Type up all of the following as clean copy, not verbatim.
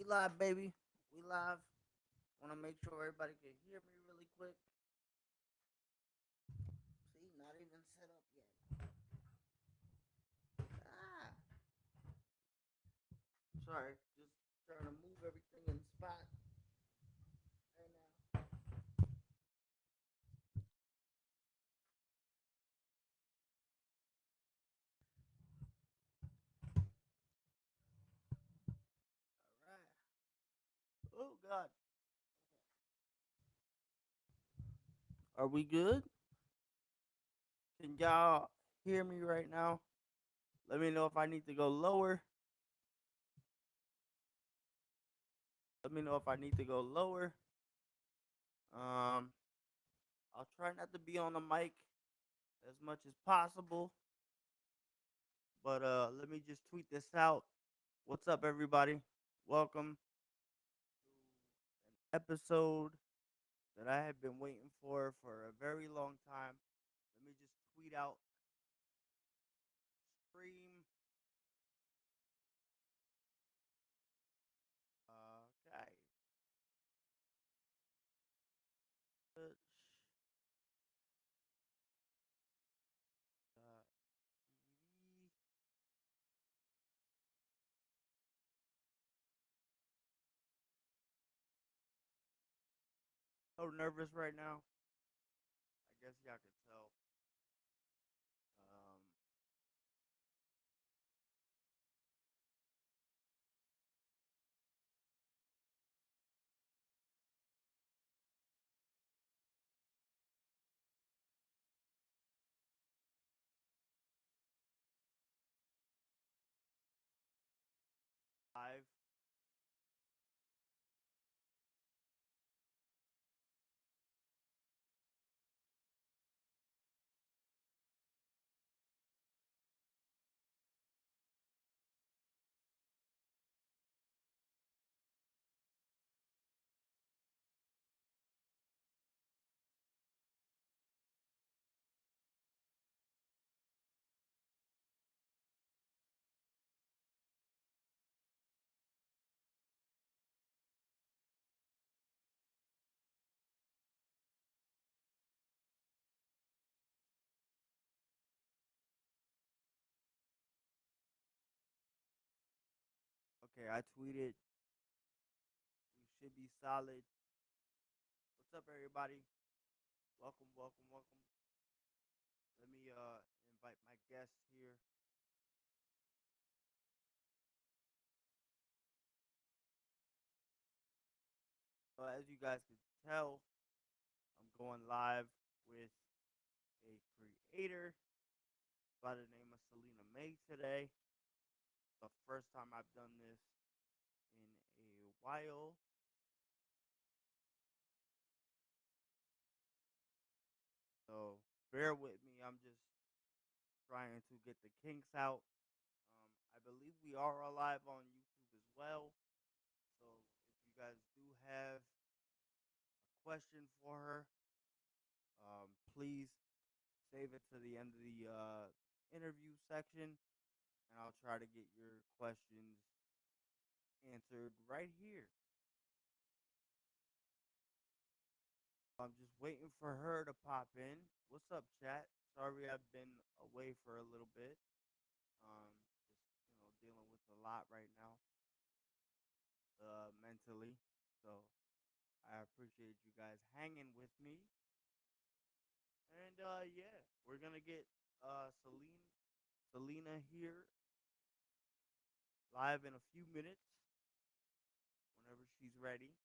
live, baby. We live. Want to make sure everybody can hear me really quick. See, not even set up yet. Ah, sorry. Just trying to move everything in spot right now. All right. Oh God. Are we good? Can y'all hear me right now? Let me know if I need to go lower. Let me know if I need to go lower. Um, I'll try not to be on the mic as much as possible. But let me just tweet this out. What's up, everybody? Welcome to an episode that I have been waiting for a very long time. Let me just tweet out stream. Okay. Twitch, TV. So nervous right now. I guess y'all can tell. Um, live. Okay, I tweeted. We should be solid. What's up, everybody? Welcome, welcome, welcome. Let me invite my guest here. So as you guys can tell, I'm going live with a creator by the name of Celina Mae today. The first time I've done this in a while. So bear with me. I'm just trying to get the kinks out. I believe we are alive on YouTube as well. So if you guys do have a question for her, please save it to the end of the interview section, and I'll try to get your questions answered right here. I'm just waiting for her to pop in. What's up, chat? Sorry I've been away for a little bit. Just dealing with a lot right now, mentally. So I appreciate you guys hanging with me. And yeah, we're gonna get Celina here live in a few minutes whenever she's ready.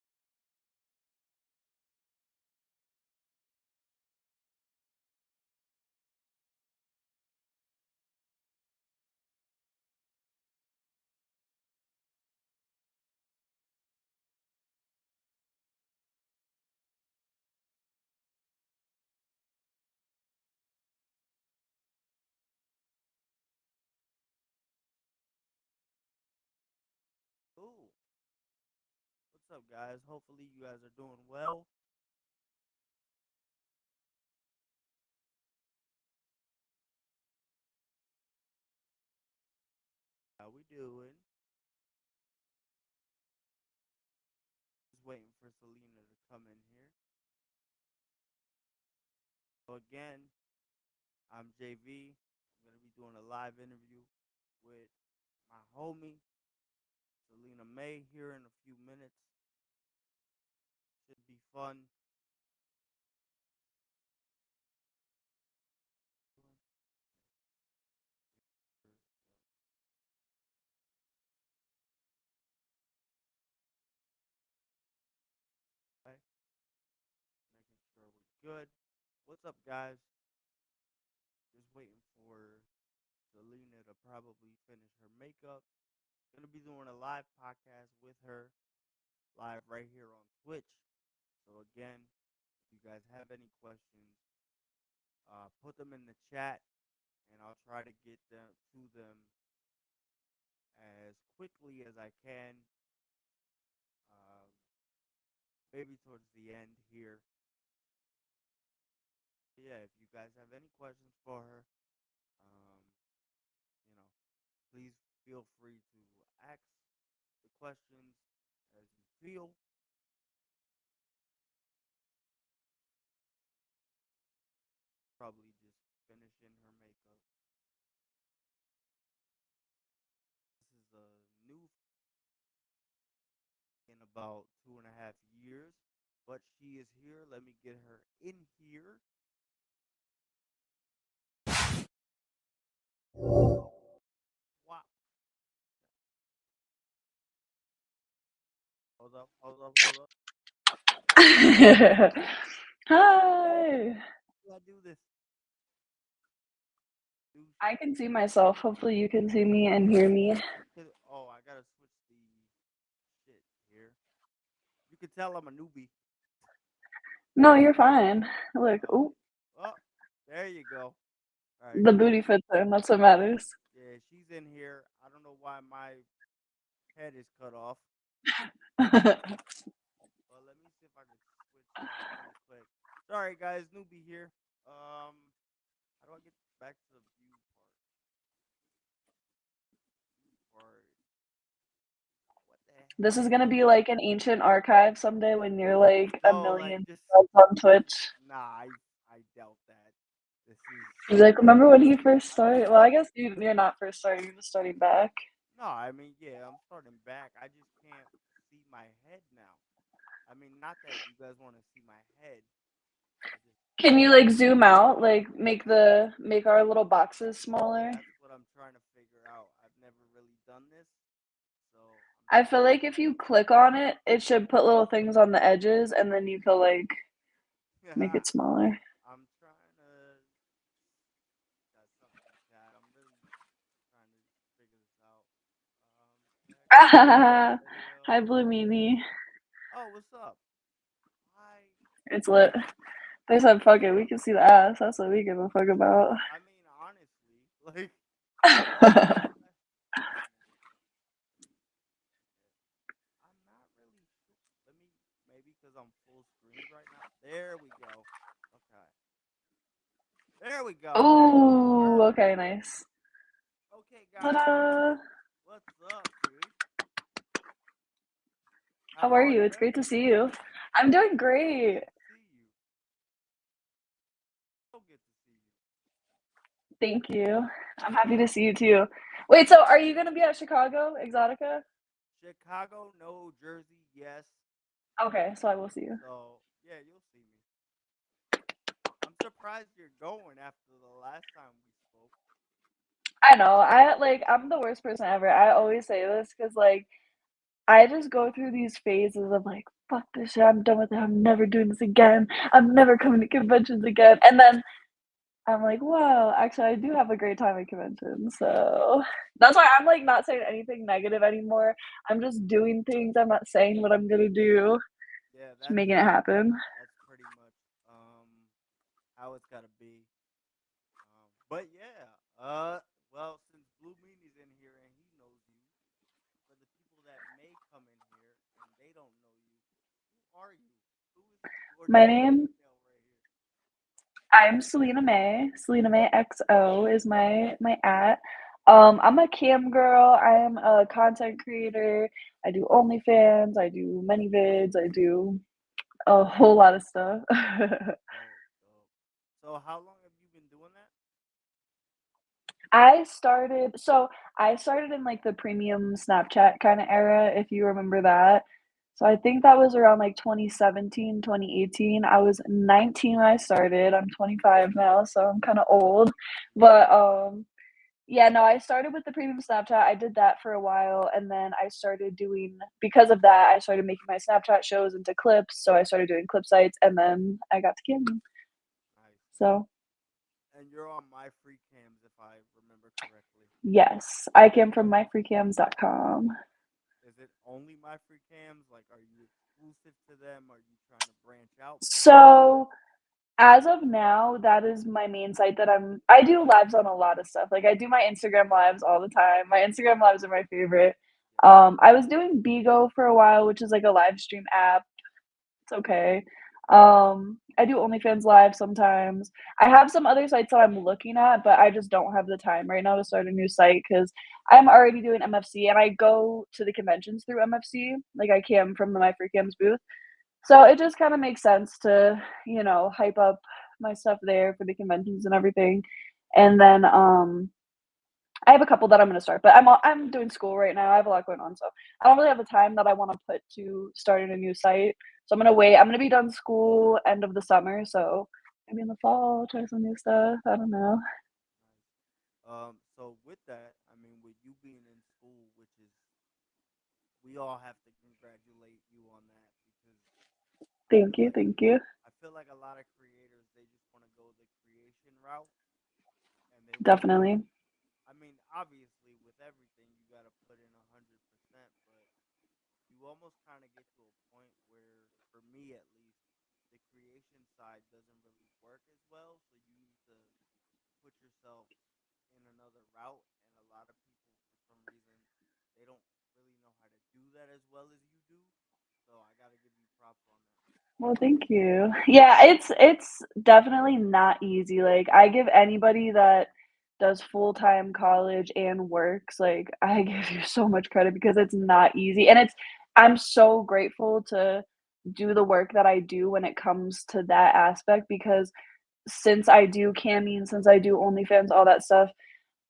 Cool. What's up, guys? Hopefully you guys are doing well. How we doing? waiting for Celina to come in here. So again, I'm JV. I'm gonna be doing a live interview with my homie Celina Mae here in a few minutes. Should be fun. Okay, making sure we're good. What's up, guys? Just waiting for Celina to probably finish her makeup. Gonna be doing a live podcast with her live right here on Twitch. So again, if you guys have any questions, put them in the chat, and I'll try to get them to them as quickly as I can. Um, Maybe towards the end here. Yeah, if you guys have any questions for her, um, you know, please feel free to ask the questions as you feel. Probably just finishing her makeup. This is a new in about 2.5 years, but she is here. Let me get her in here. Wow. Hold up, hold up, hold up. Hi. How do I do this? I can see myself. Hopefully you can see me and hear me. Oh, I gotta switch the shit here. You can tell I'm a newbie. No, you're fine. Look, oh, Oh, there you go. All right. the booty fits in. That's what matters. Yeah, she's in here. I don't know why my head is cut off. Well, let me see if I can switch that really quick. Sorry, guys, newbie here. How do I get back to the view part? What the This is hell? gonna be like an ancient archive someday when you're like a No, like million just subs on Twitch. nah. I doubt that. This is He's like, remember when he first started? Well, I guess you're not first starting, you're just starting back. no. I mean, yeah, I'm starting back. I just can't see my head now. I mean, not that you guys want to see my head. I just Can you like zoom out, like make our little boxes smaller? that's what I'm trying to figure out. I've never really done this, so I feel like if you click on it, it should put little things on the edges and then you can like make it smaller. I'm trying to. Got something in chat. I'm really trying to figure this out. Check Hi, video. Blue Meanie. Oh, what's up? Hi. It's lit. They said, fuck it, we can see the ass. That's what we give a fuck about. I mean, honestly, like, I'm not really sure. Let me maybe because I'm full screen right now. There we go. Okay. There we go. Oh, Perfect. okay, nice. Okay, guys. Ta-da! What's up, dude? How How are are you? you? It's great to see you. I'm doing great. Good to see you. So good to see you. Thank you. I'm happy to see you too. Wait, so are you gonna be at Chicago, Exotica? Chicago, no. Jersey, yes. Okay, so I will see you. So yeah, you'll see me. I'm surprised you're going after the last time we spoke. I know. I'm the worst person ever. I always say this because like I just go through these phases of like, fuck this shit, I'm done with it. I'm never doing this again. I'm never coming to conventions again. And then I'm like, wow, actually, I do have a great time at conventions. So that's why I'm like not saying anything negative anymore. I'm just doing things. I'm not saying what I'm gonna do, Yeah, just making it happen. that's pretty much how it's gotta be. But yeah, well, since Blue Meanie's in here and he knows you, for the people that may come in here and they don't know you, who are you? Who is this gorgeous My name, female right here? I'm Celina Mae. Celina Mae XO is my at. I'm a cam girl, I am a content creator, I do OnlyFans, I do many vids, I do a whole lot of stuff. Dope, dope. So how long have you been doing that? I started in, like, the premium Snapchat kinda era, if you remember that. So I think that was around, like, 2017, 2018. I was 19 when I started, I'm 25 now, so I'm kinda old, but, yeah, no, I started with the premium Snapchat, I did that for a while, and then I started doing because of that, I started making my Snapchat shows into clips, so I started doing clip sites, and then I got to Candy. Nice, nice. So, And you're on my free cams if I remember correctly. yes, I came from myfreecams.com. Is it only my free cams? Like, are you exclusive to them? Are you trying to branch out more? So, as of now, that is my main site that I do lives on a lot of stuff, like, I do my Instagram lives all the time, my Instagram lives are my favorite. Yeah, I was doing Bigo for a while, which is like a live stream app. It's okay. I do OnlyFans live sometimes. I have some other sites that I'm looking at, but I just don't have the time right now to start a new site because 'cause I'm already doing MFC and I go to the conventions through MFC, like, I cam from the My Free Cams booth. So it just kinda makes sense to, hype up my stuff there for the conventions and everything. And then, I have a couple that I'm gonna start, but I'm doing school right now, I have a lot going on, so I don't really have the time that I wanna put to starting a new site, so I'm gonna wait. I'm gonna be done school end of the summer, so maybe in the fall, try some new stuff, I don't know. nice. So with that, I mean, with you being in school, which is we all have to congratulate you on that because I Thank feel you, like thank you. a lot of creators they just want to go the creation route and they want to. Definitely. I mean, obviously, with everything you got to put in 100%, but you almost kind of get to a point where, for me at least, the creation side doesn't really work as well. So you need to put yourself in another route, and a lot of people, for some reason, they don't really know how to do that as well as you do. So I got to give you props on that. Well, thank you. Yeah, it's definitely not easy, like, I give anybody that does full-time college and works, like, I give you so much credit because it's not easy, and I'm so grateful to do the work that I do when it comes to that aspect because since I do camming, since I do OnlyFans, all that stuff,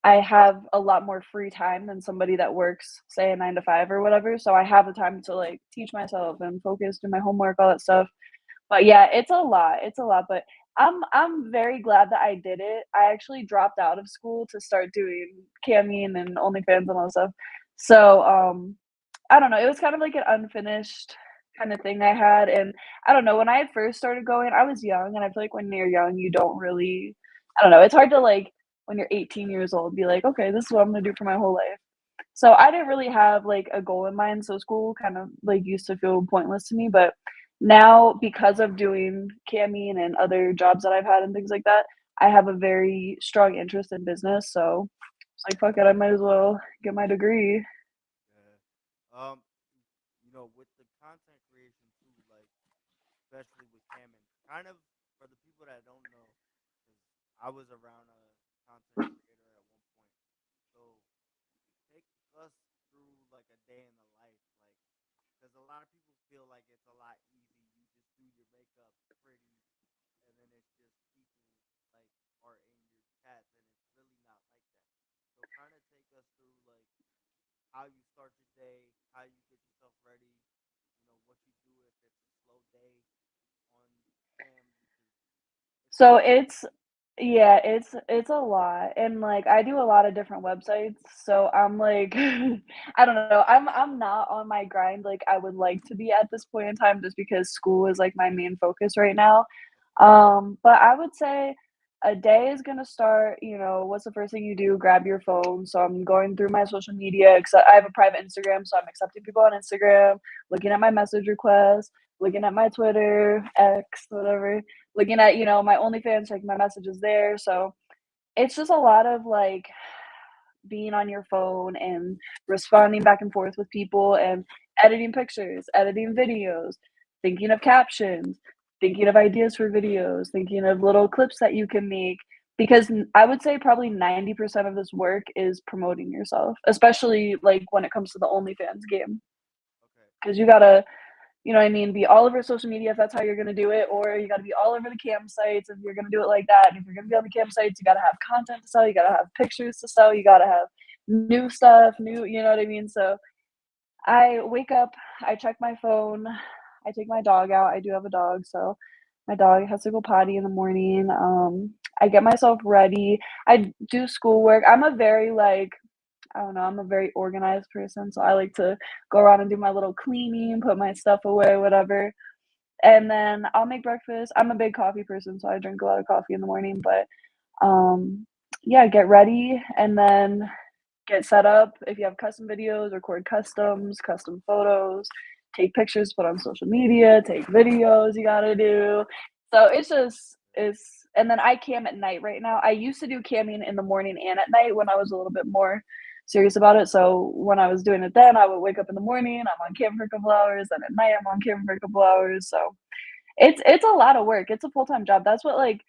I have a lot more free time than somebody that works, say, a 9 to 5 or whatever, so I have the time to, like, teach myself and focus, do my homework, all that stuff. But yeah, it's a lot, but I'm very glad that I did it. I actually dropped out of school to start doing camming and OnlyFans and all that stuff. So, I don't know, it was kind of like an unfinished kind of thing I had, and I don't know, when I first started going, I was young, and I feel like when you're young, you don't really I don't know, it's hard to, like, when you're 18 years old, be like, "Okay, this is what I'm gonna do for my whole life." So I didn't really have like a goal in mind. So school kind of like used to feel pointless to me. But now because of doing camming and other jobs that I've had and things like that, I have a very strong interest in business. So it's like fuck it, I might as well get my degree. Yeah. Um, with the content creation too, like especially with Cameron, kind of for the people that don't know, because I was around a content creator at one point. So take us through like a day in the life, like because a lot of people feel like it's a lot easy. You just do your makeup pretty, and then it's just people like are in your chats, and it's really not like that. So kind of take us through like how you start your day, how you get yourself ready, what you do if it's a slow day on cam because it's a So lot. it's yeah, it's a lot, and, like, I do a lot of different websites, so I'm like I don't know, I'm not on my grind like I would like to be at this point in time just because school is, like, my main focus right now. Of course. But I would say a day is gonna start, what's the first thing you do? Grab your phone. So I'm going through my social media, except I have a private Instagram, so I'm accepting people on Instagram, looking at my message requests, looking at my Twitter, X, whatever, looking at, my OnlyFans, checking my messages there. So it's just a lot of like being on your phone and responding back and forth with people and editing pictures, editing videos, thinking of captions, thinking of ideas for videos, thinking of little clips that you can make, because I would say probably 90% of this work is promoting yourself, especially like when it comes to the OnlyFans game. Okay. Because you gotta, you know what I mean, be all over social media if that's how you're gonna do it, or you gotta be all over the campsites if you're gonna do it like that. And if you're gonna be on the campsites, you gotta have content to sell, you gotta have pictures to sell, you gotta have new stuff, new, you know what I mean? So I wake up, I check my phone, I take my dog out. I do have a dog, so my dog has to go potty in the morning. I get myself ready. I do schoolwork. I'm a very like I don't know, I'm a very organized person, so I like to go around and do my little cleaning, put my stuff away, whatever. And then I'll make breakfast. I'm a big coffee person, so I drink a lot of coffee in the morning, but um yeah, get ready and then get set up. If you have custom videos, record customs, custom photos, take pictures, put on social media, take videos you gotta do. So it's just it's and then I cam at night right now. I used to do camming in the morning and at night when I was a little bit more serious about it. So when I was doing it then, I would wake up in the morning, I'm on cam for a couple hours, then at night I'm on cam for a couple hours. So it's a lot of work. It's a full-time job. That's what like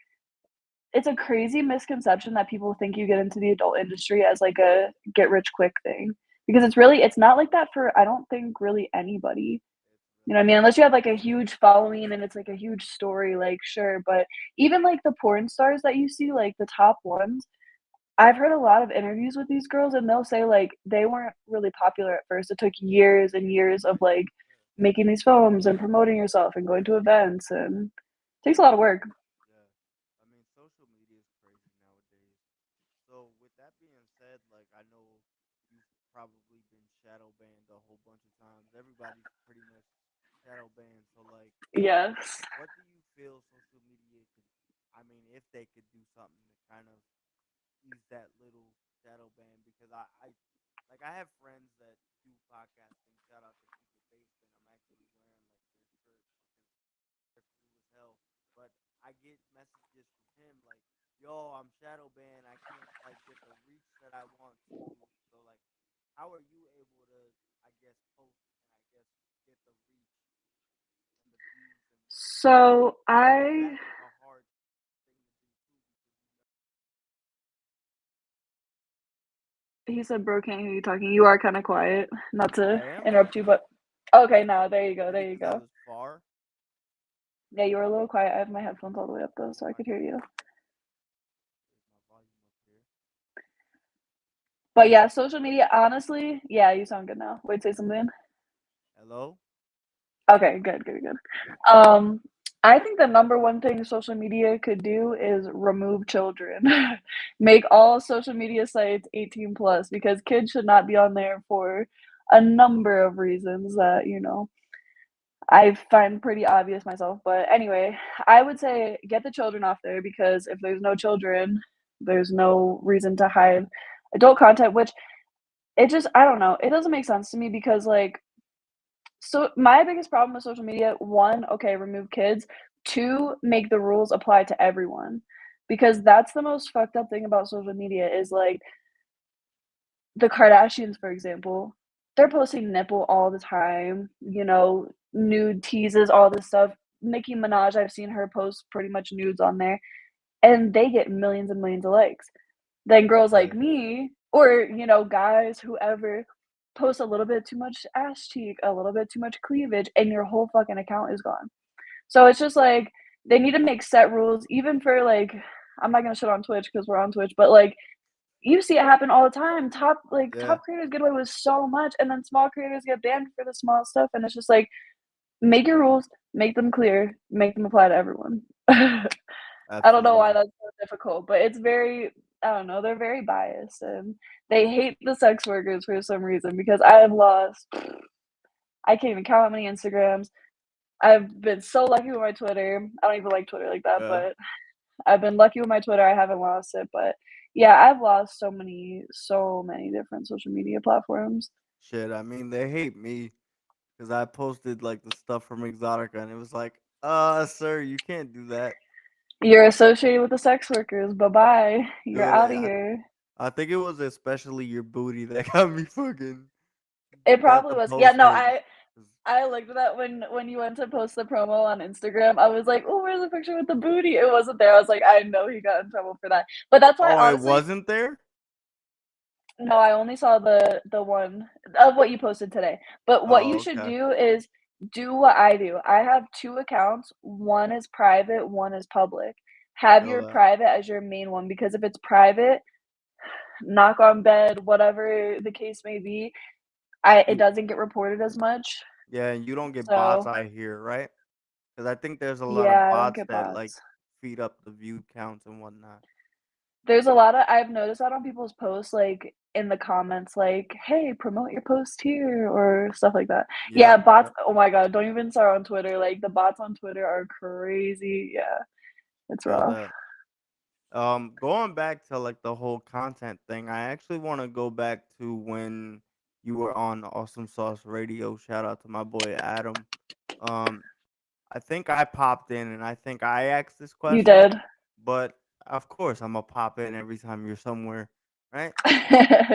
it's a crazy misconception that people think you get into the adult industry as like a get rich quick thing because it's not like that for I don't think really anybody. It's You know what I really mean? not. Unless you have like a huge following and it's like a huge story, like sure. But even like the porn stars that you see, like the top ones, I've heard a lot of interviews with these girls and they'll say like they weren't really popular at first. It took years and years of like making these films and promoting yourself and going to events and it takes a lot of work. Yeah. I mean, social media is crazy nowadays. So, with that being said, like I know you've probably been shadow banned a whole bunch of times. Everybody's pretty much shadow banned. So, like, Yes. what do you feel social media could? I mean, if they could do something to kind of ease that little shadow ban, because I have friends that do podcasting. Shout out to Keep It Basement. I'm actually wearing like their shirt because they're cool as hell. But I get messages from him like, "Yo, I'm shadow banned. I can't like get the reach that I want to." So like, how are you able to, I guess, post and I guess get the reach and the views and whatnot? So Because I that's like a hard thing to do too. Because you never. he said, "Bro, can't hear you talking. You are kind of quiet. Not I to am. interrupt you, but okay, now there you go. There Maybe you because I go. was far. Yeah, you were a little quiet. I have my headphones all the way up though, Oh so I my could hear god. you. There's my volume up here. But yeah, social media. Honestly, yeah, you sound good now. Wait, say something. Hello. Okay, good, good, good. Um, I think the number one thing social media could do is remove children. Make all social media sites 18 plus because kids should not be on there for a number of reasons that, you know, I find pretty obvious myself. But anyway, I would say get the children off there because if there's no children, there's no reason to hide adult content, which it just, I don't know, it doesn't make sense to me because, like, so my biggest problem with social media, one, okay, remove kids. Two, make the rules apply to everyone. Because that's the most fucked up thing about social media is like the Kardashians, for example, they're posting nipple all the time, you know, nude teases, all this stuff. Nicki Minaj, I've seen her post pretty much nudes on there, and they get millions and millions of likes. Then girls Yeah. like me, or you know, guys, whoever, post a little bit too much ass cheek, a little bit too much cleavage, and your whole fucking account is gone. So it's just like they need to make set rules, even for like I'm not gonna shit on Twitch because we're on Twitch, but like you see it happen all the time. Yeah. Top creators get away with so much, and then small creators get banned for the small stuff. And it's just like make your rules, make them clear, make them apply to everyone. I don't know why Absolutely. that's so difficult, but it's very I don't know, they're very biased and they hate the sex workers for some reason because I have lost I can't even count how many Instagrams. I've been so lucky with my Twitter. I don't even like Twitter like that, Yeah. but I've been lucky with my Twitter. I haven't lost it, but yeah, I've lost so many different social media platforms. Shit. I mean, they hate me because I posted like the stuff from Exotica, and it was like, sir, you can't do that. You're associated with the sex workers. Bye bye. You're Dude, out of here. I think it was especially your booty that got me fucking It got probably the was. Yeah, post no, hate. I I looked at that when you went to post the promo on Instagram. I was like, "Oh, where's the picture with the booty?" It wasn't there. I was like, "I know he got in trouble for that." But that's why, Oh, it honestly, wasn't there? no, I only saw the one of what you posted today. But what you Oh, should okay. do is do what I do. I have 2 accounts, one is private, one is public. Have Feel your that. private as your main one because if it's private, knock on bed, whatever the case may be, I it You doesn't get reported as much. Yeah, and you don't get bots, So, I hear, right? Because I think there's a lot of yeah, I don't bots get that, like, bots. feed up the view counts and whatnot. There's a lot of I've noticed that on people's posts, like, in the comments, like, "Hey, promote your post here," or stuff like that. Yeah, Yep, bots yep, oh my god, don't even start on Twitter, like, the bots on Twitter are crazy, yeah, it's feel rough. that. Going back to, like, the whole content thing, I actually wanna go back to when you were on Awesome Sauce Radio. Shout out to my boy Adam. Um, I think I popped in and I think I asked this You question, did. but of course Imma pop in every time you're somewhere, right?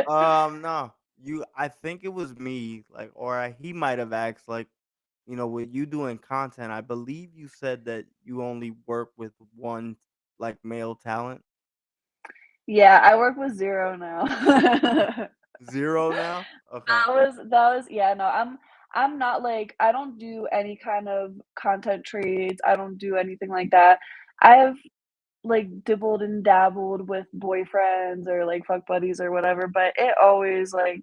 No, I think it was me, like, or he might have asked, like, with you doing content, I believe you said that you only work with one, like, male talent. Yeah, I work with 0 now. 0 now? Okay. That was yeah, no, I'm not like I don't do any kind of content trades, I don't do anything like that. I've, like, dibbled and dabbled with boyfriends or, like, fuck buddies or whatever, but it always, like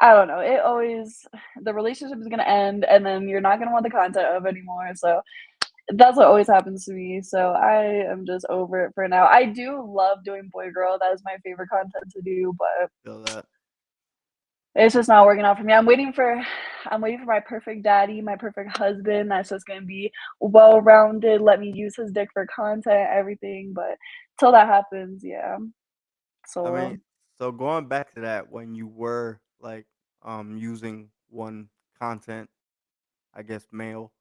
I don't know, it always the relationship is gonna end, and then you're not gonna want the content of anymore, so that's what always happens to me, so I am just over it for now. I do love doing boy girl, that is my favorite content to do, but Feel that. it's just not working out for me. I'm waiting for my perfect daddy, my perfect husband that's just gonna be well-rounded, let me use his dick for content, everything, but till that happens, yeah, I solo. mean, so going back to that, when you were, like, using one content, I guess, male.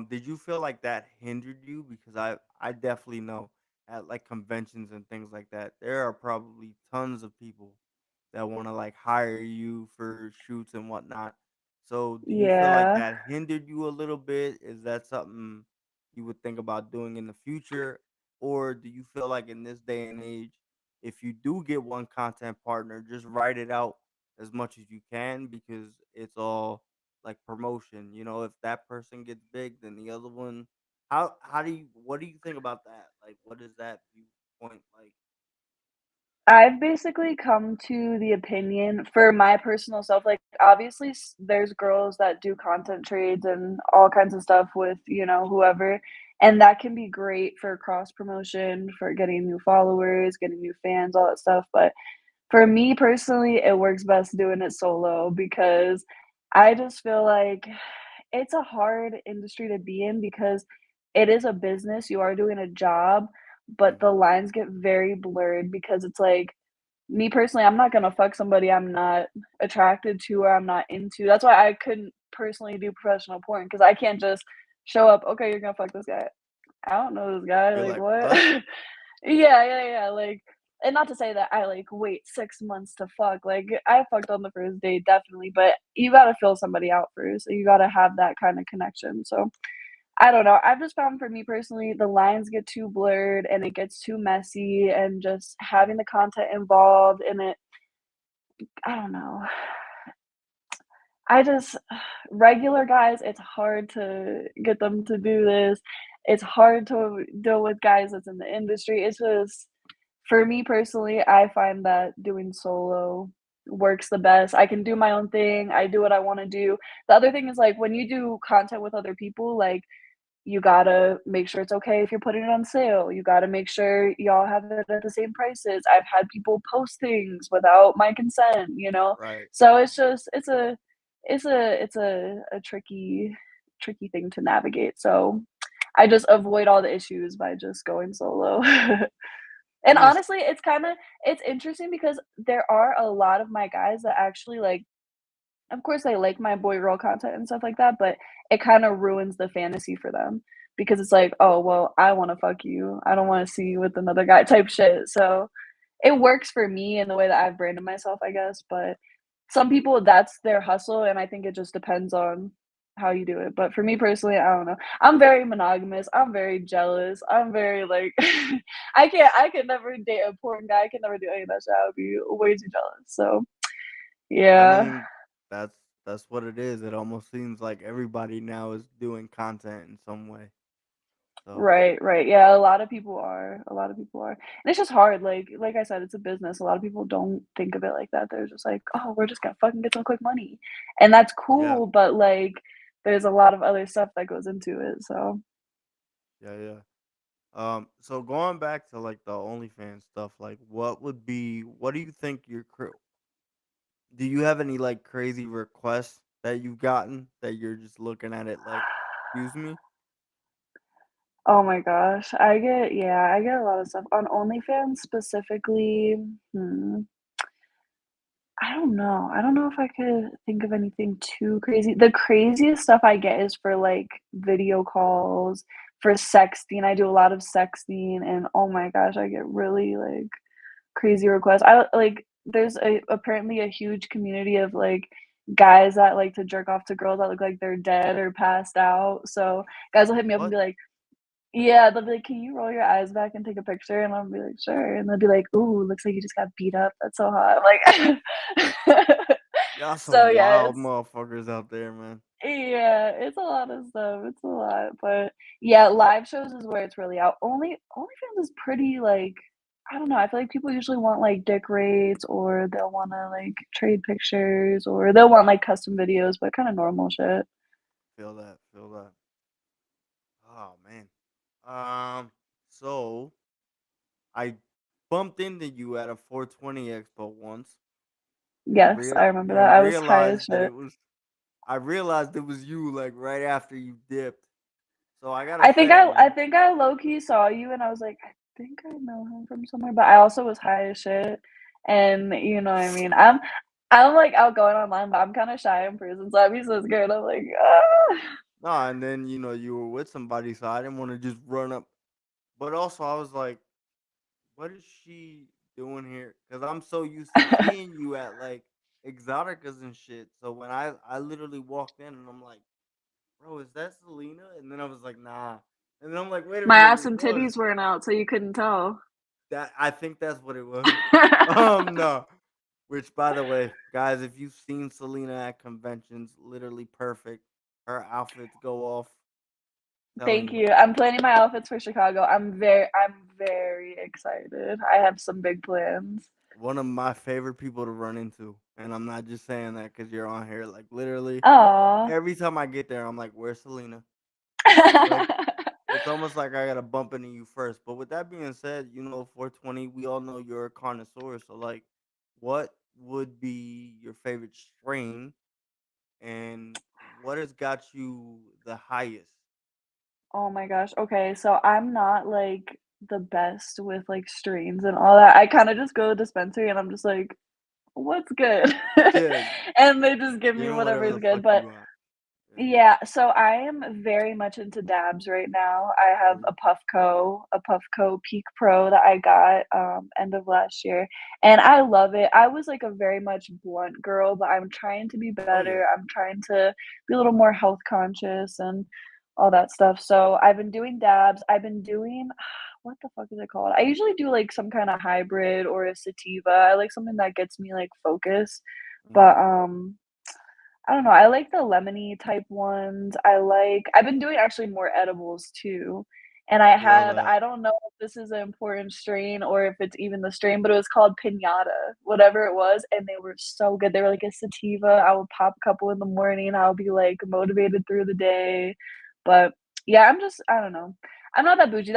Did you feel like that hindered you? Because I definitely know at, like, conventions and things like that, there are probably tons of people that want to, like, hire you for shoots and whatnot. So do you feel like Yeah. that hindered you a little bit? Is that something you would think about doing in the future? Or do you feel like in this day and age, if you do get one content partner, just write it out as much as you can because it's all like promotion. If that person gets big, then the other one. How do you what do you think about that? Like, what is that viewpoint like? I've basically come to the opinion for my personal self, like, obviously, there's girls that do content trades and all kinds of stuff with, whoever, and that can be great for cross promotion, for getting new followers, getting new fans, all that stuff, but for me personally, it works best doing it solo because I just feel like it's a hard industry to be in because it is a business, you are doing a job, but the Mhm. lines get very blurred because it's like me personally, I'm not gonna fuck somebody I'm not attracted to or I'm not into. That's why I couldn't personally do professional porn because I can't just show up, "Okay, you're gonna fuck this guy." I don't know this guy, You're like, like, what? what? Yeah, yeah, yeah, like and not to say that I, like, wait 6 months to fuck, like, I fucked on the first date, definitely, but you gotta feel somebody out first, so you gotta have that kinda connection, so, I don't know, I've just found for me personally, the lines get too blurred and it gets too messy and just having the content involved in it, I don't know. I just regular guys, it's hard to get them to do this. It's hard to deal with guys that's in the industry. It's just for me personally, I find that doing solo works the best. I can do my own thing. I do what I wanna do. The other thing is, like, when you do content with other people, like, you gotta make sure it's okay if you're putting it on sale. You gotta make sure y'all have it at the same prices. I've had people post things without my consent, you know? Right. So it's just it's a tricky thing to navigate. So I just avoid all the issues by just going solo. I And mean, honestly, it's interesting because there are a lot of my guys that actually like of course, I like my boy girl content and stuff like that, but it kinda ruins the fantasy for them because it's like, "Oh, well, I wanna fuck you. I don't wanna see you with another guy," type shit, so it works for me in the way that I've branded myself, I guess, but some people, that's their hustle, and I think it just depends on how you do it, but for me personally, I don't know. I'm very monogamous, I'm very jealous, I'm very, like I can never date a porn guy, I can never do any of that shit, I would be way too jealous, so, I yeah. mean, that's that's what it is. It almost seems like everybody now is doing content in some way. So Right, right, yeah, a lot of people are, and it's just hard, like I said, it's a business, a lot of people don't think of it like that, they're just like, "Oh, we're just gonna fucking get some quick money," and that's yeah, cool, but, like, there's a lot of other stuff that goes into it, so yeah, yeah. So going back to like the OnlyFans stuff, like what do you think do you have any like crazy requests that you've gotten that you're just looking at it like, excuse me? oh my gosh, I get a lot of stuff. On OnlyFans specifically, I don't know. I don't know if I could think of anything too crazy. The craziest stuff I get is for, like, video calls, for sexting. I do a lot of sexting, and oh my gosh, I get really, like, crazy requests. There's apparently a huge community of, like, guys that like to jerk off to girls that look like they're dead or passed out. So, guys will hit me up and What? be like, yeah, they'll be like, "Can you roll your eyes back and take a picture?" And I'll be like, "Sure." And they'll be like, "Ooh, looks like you just got beat up. That's so hot." I'm like Y'all so, some yeah, wild it's motherfuckers out there, man. yeah, it's a lot of stuff. It's a lot, but yeah, live shows is where it's really out. OnlyFans is pretty, like I don't know, I feel like people usually want, like, dick rates or they'll wanna, like, trade pictures or they'll want, like, custom videos, but kinda normal shit. Feel that, feel that. Oh man. Um, so I bumped into you at a 420 expo once Yes, I remember that. and I was high as realized that shit. it was I realized it was you like right after you dipped. So I gotta I think say, I I man, think I low key saw you and I was like, "I think I know him from somewhere," but I also was high as shit, and you know what I mean? I'm, like, outgoing online, but I'm kinda shy in person, so I'd be so scared. I'm like, "Ah." nah, and then you were with somebody, so I didn't want to just run up. But also, I was like, what is she doing here? Because I'm so used to seeing you at like exoticas and shit. So when I literally walked in and I'm like, bro, is that Celina? And then I was like, nah. And then I'm like, wait a My minute, ass it and was titties weren't out, so you couldn't tell. that. I think that's what it was. No. Which, by the way, guys, if you've seen Selena at conventions, literally perfect. Her outfits go off. Telling Thank you, you. I'm planning my outfits for Chicago. I'm very excited. I have some big plans. one of my favorite people to run into, and I'm not just saying that because you're on here. Like literally, Aw. every time I get there, I'm like, "Where's Selena?" Like it's almost like I gotta bump into you first. But with that being said, 420, we all know you're a connoisseur. So like, what would be your favorite strain, and what has got you the highest? Oh my gosh. Okay, so I'm not, like, the best with, like, strains and all that. I kinda just go to the dispensary and I'm just like, "What's good?" Yeah, And they just give me give him whatever whatever is the good, fuck but you want. Yeah. yeah, so I am very much into dabs right now. I have Oh, A Puffco Peak Pro that I got, end of last year, and I love it. I was, like, a very much blunt girl, but I'm trying to be oh yeah. better. I'm trying to be a little more health conscious and all that stuff. So I've been doing dabs. I've been doing what the fuck is it called? I usually do, like, some kinda hybrid or a sativa. I like something that gets me, like, focused, Mm-hmm. but, I don't know, I like the lemony type ones. I've been doing actually more edibles too, and Feel that. I don't know if this is an important strain or if it's even the strain, but it was called Piñata, whatever it was, and they were so good. They were like a sativa. I would pop a couple in the morning, I'll be, like, motivated through the day, but, yeah, I don't know. I'm not that bougie.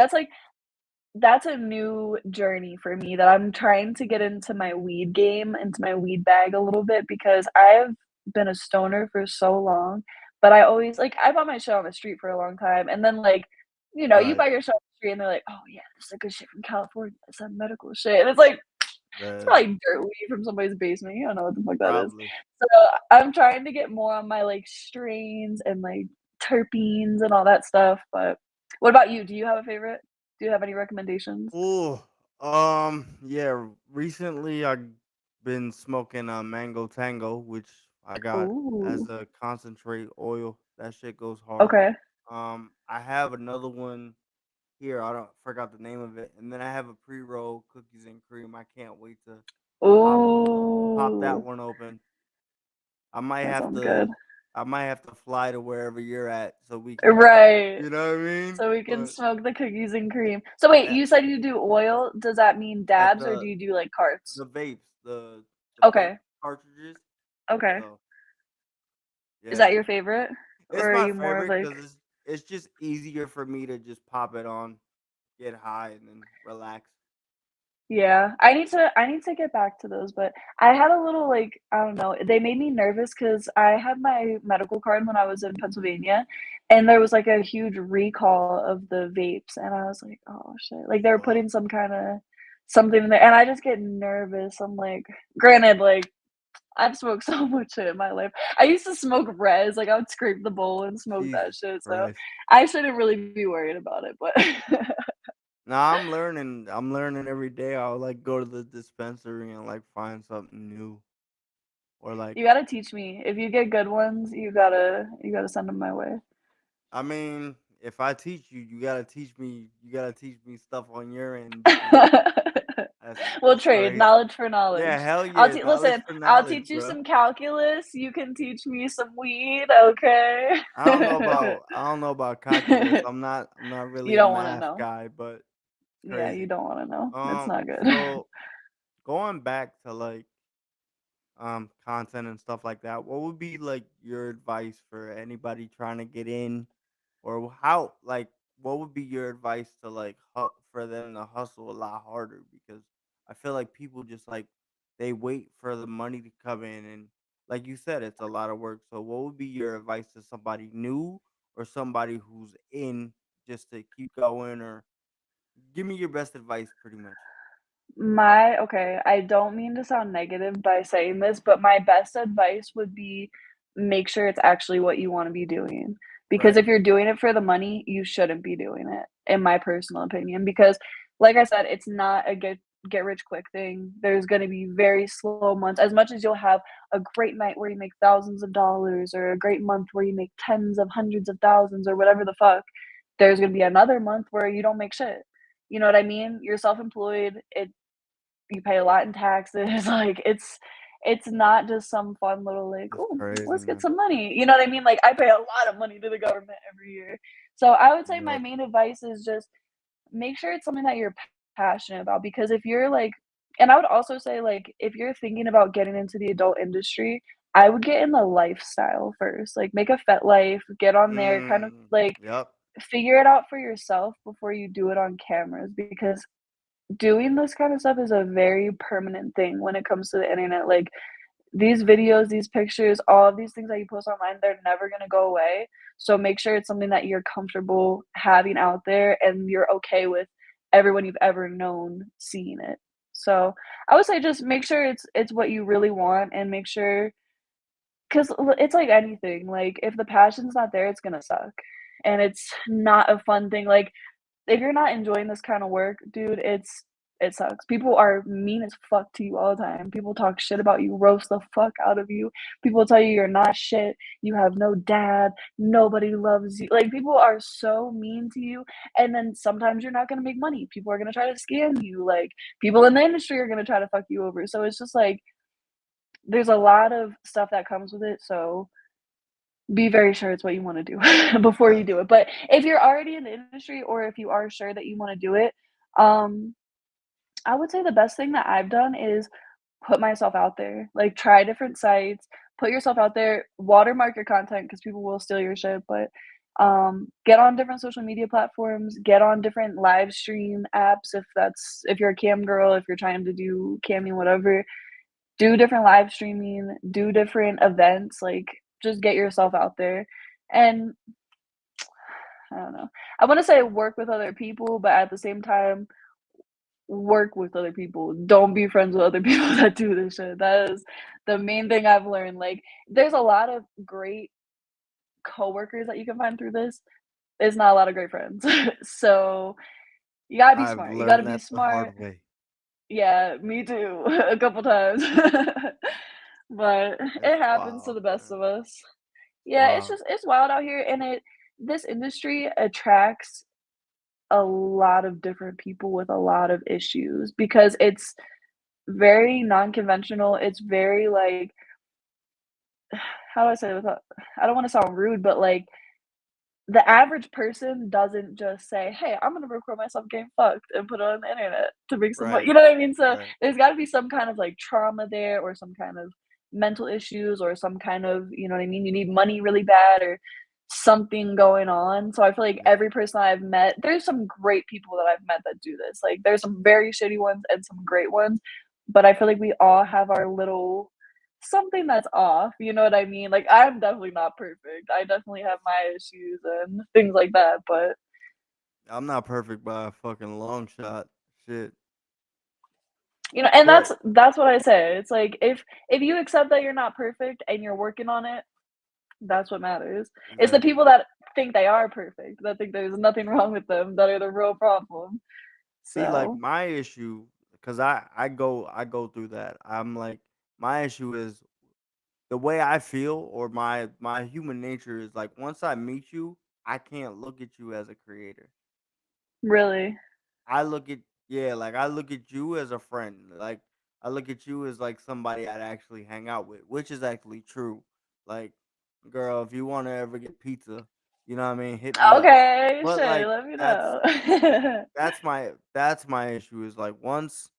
That's a new journey for me that I'm trying to get into my weed game, into my weed bag a little bit because I've been a stoner for so long, but I always I bought my shit on the street for a long time, and then, you Right. buy your shit on the street and they're like, "Oh, yeah, this is a good shit from California. It's that medical shit," and it's like, it's The probably dirt weed from somebody's basement, you don't know what the fuck that is. probably. So, I'm trying to get more on my, strains and, terpenes and all that stuff, but what about you? Do you have a favorite? Do you have any recommendations? Oh, yeah. Recently, I been smoking mango tango, which I got as Ooh. a concentrate oil. That shit goes hard. Okay. I have another one here. I don't forgot the name of it, and then I have a pre roll cookies and cream. I can't wait to pop pop that Ooh. one open. I might That have sounds to good. I might have to fly to wherever you're at so we can, Right. you know what I mean? So we can But smoke the cookies and cream. So wait, at, you said you do oil. Does that mean at dabs or do you do like carts? the vapes, the vape Okay. cartridges. Okay. So Is yeah, that your favorite? it's Or are my you more of favorite like because it's just easier for me to just pop it on, get high, and then relax. yeah, I need to get back to those, but I had a little like, I don't know, they made me nervous because I had my medical card when I was in Pennsylvania, and there was like a huge recall of the vapes, and I was like, "Oh shit." Like they were Fuck. putting some kinda something in there, and I just get nervous. I'm like, granted, like I've smoked so much shit in my life. I used to smoke res, like I would scrape the bowl and smoke that Jesus shit, so Christ. I shouldn't really be worried about it, but Nah, I'm learning. I'm learning every day. I'll like go to the dispensary and like find something new, or like, you gotta teach me. If you get good ones, you gotta send them my way. I mean, if I teach you, you gotta teach me. You gotta teach me stuff on your end because We'll that's trade crazy. knowlege for Yeah, knowledge. hell yeah, knowledge Listen, for I'll knowledge, teach you bro. some calculus, you can teach me some weed, okay? I don't know about calculus. I'm not You really a don't wanna math know. guy, but it's Yeah, you crazy. don't wanna know. It's not good. So going back to like content and stuff like that, what would be like your advice for anybody trying to get in, or how like what would be your advice to like for them to hustle a lot harder? Because I feel like people just like they wait for the money to come in, and like you said, it's a lot of work. So what would be your advice to somebody new or somebody who's in, just to keep going, or give me your best advice pretty much? My okay, I don't mean to sound negative by saying this, but my best advice would be make sure it's actually what you wanna be doing. Because Right. if you're doing it for the money, you shouldn't be doing it, in my personal opinion. Because, like I said, it's not a get rich quick thing. There's gonna be very slow months. As much as you'll have a great night where you make thousands of dollars or a great month where you make tens of hundreds of thousands or whatever the fuck, there's gonna be another month where you don't make shit. You know what I mean? You're self-employed. You pay a lot in taxes, like, it's not just some fun little, like, That's "Ooh, crazy, let's get man. some money," you know what I mean? Like, I pay a lot of money to the government every year. So, I would say my Yep. main advice is just make sure it's something that you're passionate about, because if you're, like and I would also say, like, if you're thinking about getting into the adult industry, I would get in the lifestyle first, like, make a FetLife, get on there, kind of, like, Yep. figure it out for yourself before you do it on cameras, because doing this kind of stuff is a very permanent thing when it comes to the internet, like, these videos, these pictures, all of these things that you post online, they're never gonna go away, so make sure it's something that you're comfortable having out there and you're okay with everyone you've ever known seeing it. So, I would say just make sure it's what you really want and make sure 'cause it's like anything, like, if the passion's not there, it's gonna suck, and it's not a fun thing, like, if you're not enjoying this kind of work, dude, it sucks. People are mean as fuck to you all the time. People talk shit about you, roast the fuck out of you. People tell you you're not shit, you have no dad, nobody loves you. Like people are so mean to you, and then sometimes you're not gonna make money. People are gonna try to scam you. Like people in the industry are gonna try to fuck you over. So it's just like there's a lot of stuff that comes with it. So be very sure it's what you wanna do before you Facts. do it, but if you're already in the industry or if you are sure that you wanna do it, um, I would say the best thing that I've done is put myself out there, like, try different sites, put yourself out there, watermark your content because people will steal your shit, but, get on different social media platforms, get on different live stream apps if you're a cam girl, if you're trying to do camming, whatever, do different live streaming, do different events, like, just get yourself out there, and I don't know. I wanna say work with other people, but at the same time, work with other people. Don't be friends with other people that do this shit. That is the main thing I've learned, like, there's a lot of great coworkers that you can find through this. There's not a lot of great friends. So, you gotta be I've smart. You gotta learned be that the smart. hard way. Yeah, me too, a couple times. But It's it happens to wild, the best man. of us. It's Yeah, it's wild. just it's wild out here, and this industry attracts a lot of different people with a lot of issues because it's very non-conventional. It's very, like, how do I say it without I don't wanna sound rude, but, like, the average person doesn't just say, "Hey, I'm gonna record myself getting fucked and put it on the internet to make some money." Right. You know what I mean? So, Right. there's gotta be some kind of, like, trauma there or some kind of mental issues or some kind of, you know what I mean? You need money really bad or something going on. So, I feel like Yeah. every person I've met there's some great people that I've met that do this. Like, there's some very shitty ones and some great ones, but I feel like we all have our little something that's off, you know what I mean? Like, I'm definitely not perfect. I definitely have my issues and things like that, but, I'm not perfect by a fucking long shot. Shit. and But that's what I say. It's like, if you accept that you're not perfect and you're working on it, that's what matters. It's the exactly. people that think they are perfect, that think there's nothing wrong with them, that are the real problem. See, like So, my issue, cause I go through that. I'm like my issue is the way I feel or my human nature is like once I meet you, I can't look at you as a creator. really. I look at yeah, like I look at you as a friend. Like I look at you as like somebody I'd actually hang out with, which is actually true. Like, girl, if you want to ever get pizza, you know what I mean, hit me up. Okay, But Shay, like let me that's know. that's my issue is like once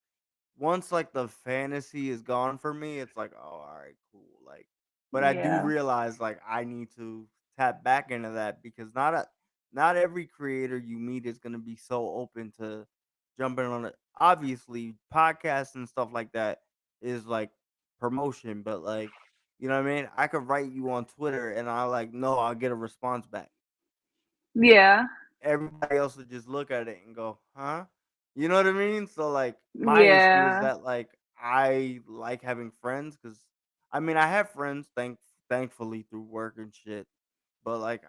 like the fantasy is gone for me, it's like, oh, all right, cool. Like, but I do Yeah. realize like I need to tap back into that because not every creator you meet is gonna be so open to jumping on it. Obviously, podcasts and stuff like that is like promotion, but like you know what I mean. I could write you on Twitter and I like no, I'll get a response back. Yeah. Everybody else would just look at it and go, "Huh?" You know what I mean? So like my issue is Yeah. that like I like having friends cuz I mean, I have friends thankfully through work and shit, but like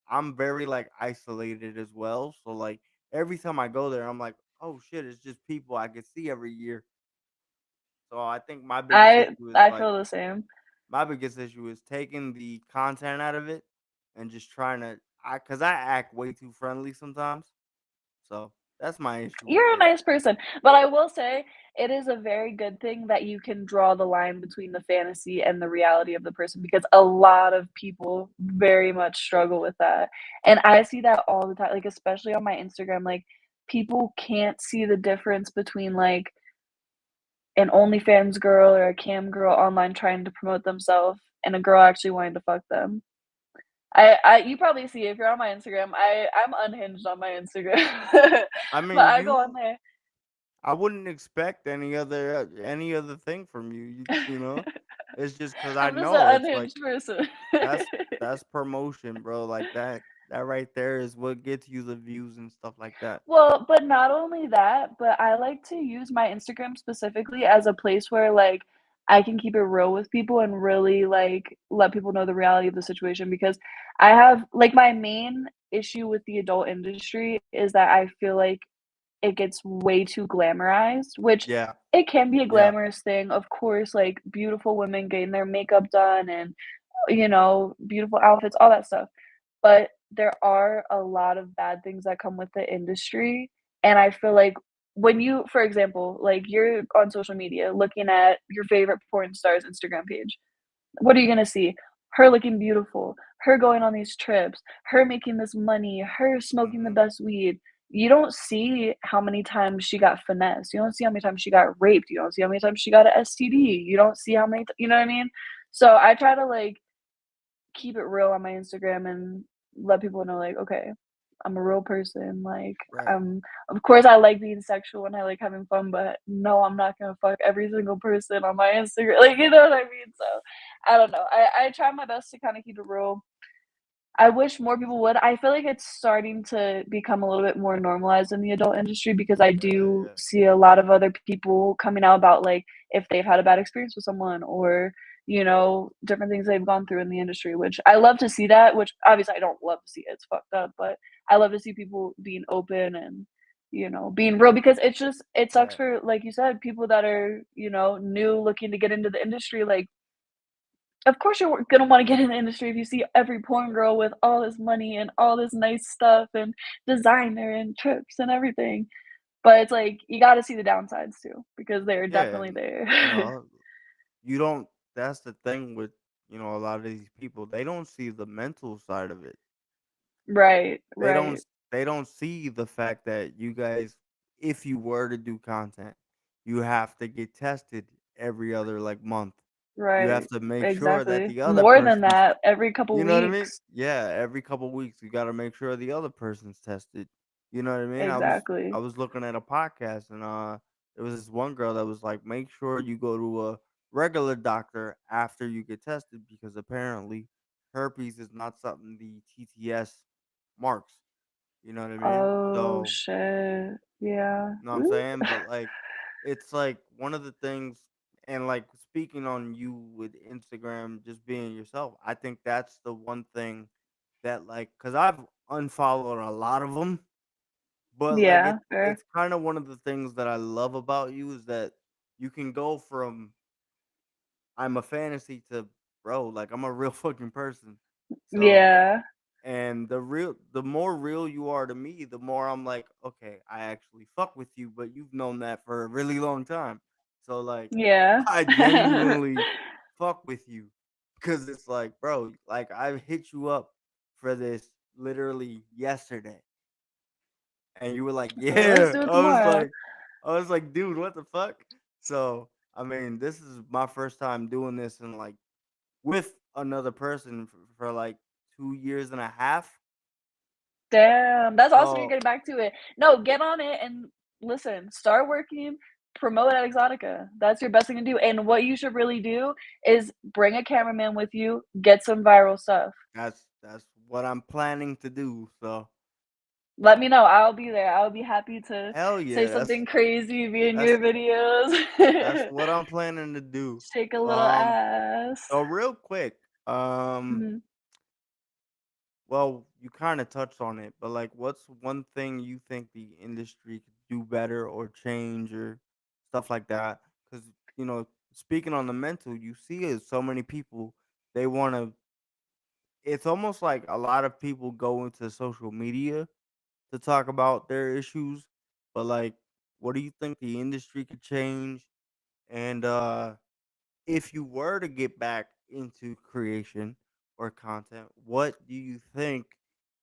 I'm very like isolated as well. So like every time I go there, I'm like, "Oh shit, it's just people I could see every year." So I think I feel the same. my biggest issue is taking the content out of it and just trying to cuz I act way too friendly sometimes. So that's my issue with You're a it. nice person, but I will say it is a very good thing that you can draw the line between the fantasy and the reality of the person because a lot of people very much struggle with that. And I see that all the time, like especially on my Instagram, like people can't see the difference between like an OnlyFans girl or a cam girl online trying to promote themselves and a girl actually wanting to fuck them. I you probably see if you're on my Instagram, I'm unhinged on my Instagram. I But mean, I go on there. I wouldn't expect any other thing from you. You know, it's just because I I'm just an know it's like unhinged person. that's that's promotion, bro. Like that right there is what gets you the views and stuff like that. Well, but not only that, but I like to use my Instagram specifically as a place where, like, I can keep it real with people and really, like, let people know the reality of the situation because I have like, my main issue with the adult industry is that I feel like it gets way too glamorized, which Yeah, it can be a yeah, glamorous thing, of course, like, beautiful women getting their makeup done and, beautiful outfits, all that stuff. But there are a lot of bad things that come with the industry, and I feel like when you for example, like, you're on social media looking at your favorite porn star's Instagram page. What are you gonna see? Her looking beautiful, her going on these trips, her making this money, her smoking the hmm best weed. You don't see how many times she got finessed. You don't see how many times she got raped. You don't see how many times she got a STD. You don't see how many you know what I mean? So I try to, like, keep it real on my Instagram and let people know, like, okay, I'm a real person. Like, right. of course, I like being sexual and I like having fun, but no, I'm not gonna fuck every single person on my Instagram. Like, you know what I mean? So, I don't know. I try my best to kind of keep it real. I wish more people would. I feel like it's starting to become a little bit more normalized in the adult industry because I Yeah, do yeah. see a lot of other people coming out about like if they've had a bad experience with someone or different things they've gone through in the industry, which I love to see that, which obviously I don't love to see it. It's fucked up, but I love to see people being open and being real because it sucks Right. for, like you said, people that are, new looking to get into the industry, like, of course you're gonna wanna get in the industry if you see every porn girl with all this money and all this nice stuff and designer and trips and everything, but it's like, you gotta see the downsides too, because they're Yeah, definitely and you there. know, you don't. That's the thing with a lot of these people. They don't see the mental side of it. Right, They don't. right, They don't see the fact that you guys, if you were to do content, you have to get tested every other like month. You have right, to make sure that exactly. the other More than person's. that, every couple You know what I mean? weeks. Yeah, every couple weeks you got to make sure the other person's tested. You know what I mean? I Exactly. was looking at a podcast and there was this one girl that was like, make sure you go to a regular doctor after you get tested because apparently herpes is not something the TTS marks. You know what I mean? Oh, So shit. Yeah. know what I'm Ooh. saying? But like it's like one of the things and like speaking on you with Instagram just being yourself, I think that's the one thing that like cuz I've unfollowed a lot of them, but like Yeah, fair. it's kind of one of the things that I love about you is that you can go from I'm a fantasy to bro, like I'm a real fucking person. So Yeah. and the more real you are to me, the more I'm like, okay, I actually fuck with you, but you've known that for a really long time. So like Yeah. I genuinely fuck with you. Cause it's like, bro, like I hit you up for this literally yesterday. And you were like, So let's yeah. do it I was tomorrow. like, dude, what the fuck? So I mean, this is my first time doing this and like with another person for like 2 years and a half. Damn, that's awesome you're So getting back to it. No, get on it and listen, start working, promote at Exotica. That's your best thing to do, and what you should really do is bring a cameraman with you, get some viral stuff. that's what I'm planning to do. So Let me know, I'll be there. I'll be happy to hell say yeah, something crazy, be in that's your that's videos. what I'm planning to do. Shake a little Um, ass. so real quick, Mhm. well, you kind of touched on it, but like, what's one thing you think the industry could do better or change or stuff like that? Because speaking on the mental, you see it so many people they want to. It's almost like a lot of people go into social media to talk about their issues, but like, what do you think the industry could change? And if you were to get back into creation or content, what do you think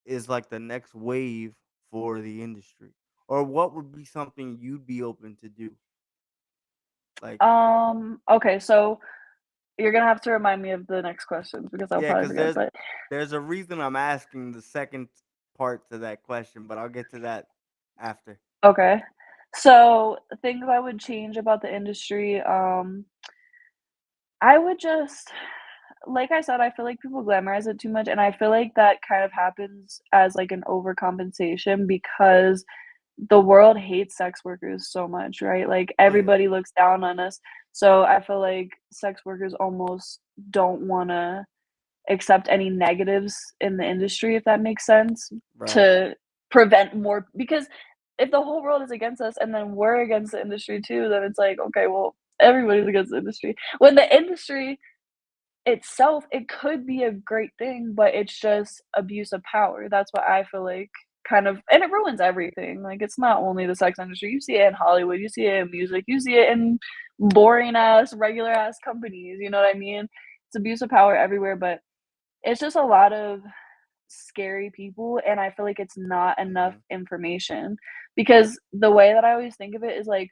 is like the next wave for the industry? Or what would be something you'd be open to do? Like, Okay, so you're gonna have to remind me of the next questions because I'll yeah, probably because forget, but there's a reason I'm asking the second part to that question, but I'll get to that after. okay. So, things I would change about the industry, I would just like I said, I feel like people glamorize it too much, and I feel like that kind of happens as, like, an overcompensation because the world hates sex workers so much, right? Like, Oh yeah, everybody looks down on us, so I feel like sex workers almost don't wanna accept any negatives in the industry, if that makes sense, right. to prevent more because if the whole world is against us and then we're against the industry too, then it's like, okay, well, everybody's against the industry. When the industry itself, it could be a great thing, but it's just abuse of power. That's what I feel like kind of and it ruins everything. Like it's not only the sex industry. You see it in Hollywood, you see it in music, you see it in boring ass, regular ass companies, you know what I mean? It's abuse of power everywhere, but it's just a lot of scary people, and I feel like it's not enough Hmm. information because the way that I always think of it is like,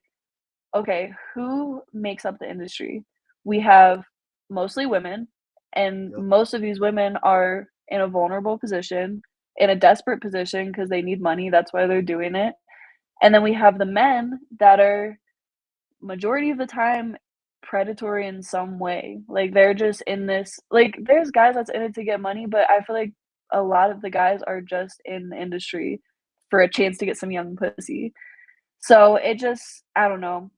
okay, who makes up the industry? We have mostly women, and Yep. most of these women are in a vulnerable position, in a desperate position because they need money, that's why they're doing it. And then we have the men that are majority of the time predatory in some way. Like they're just in this like there's guys that's in it to get money, but I feel like a lot of the guys are just in the industry for a chance to get some young pussy. So it just I don't know.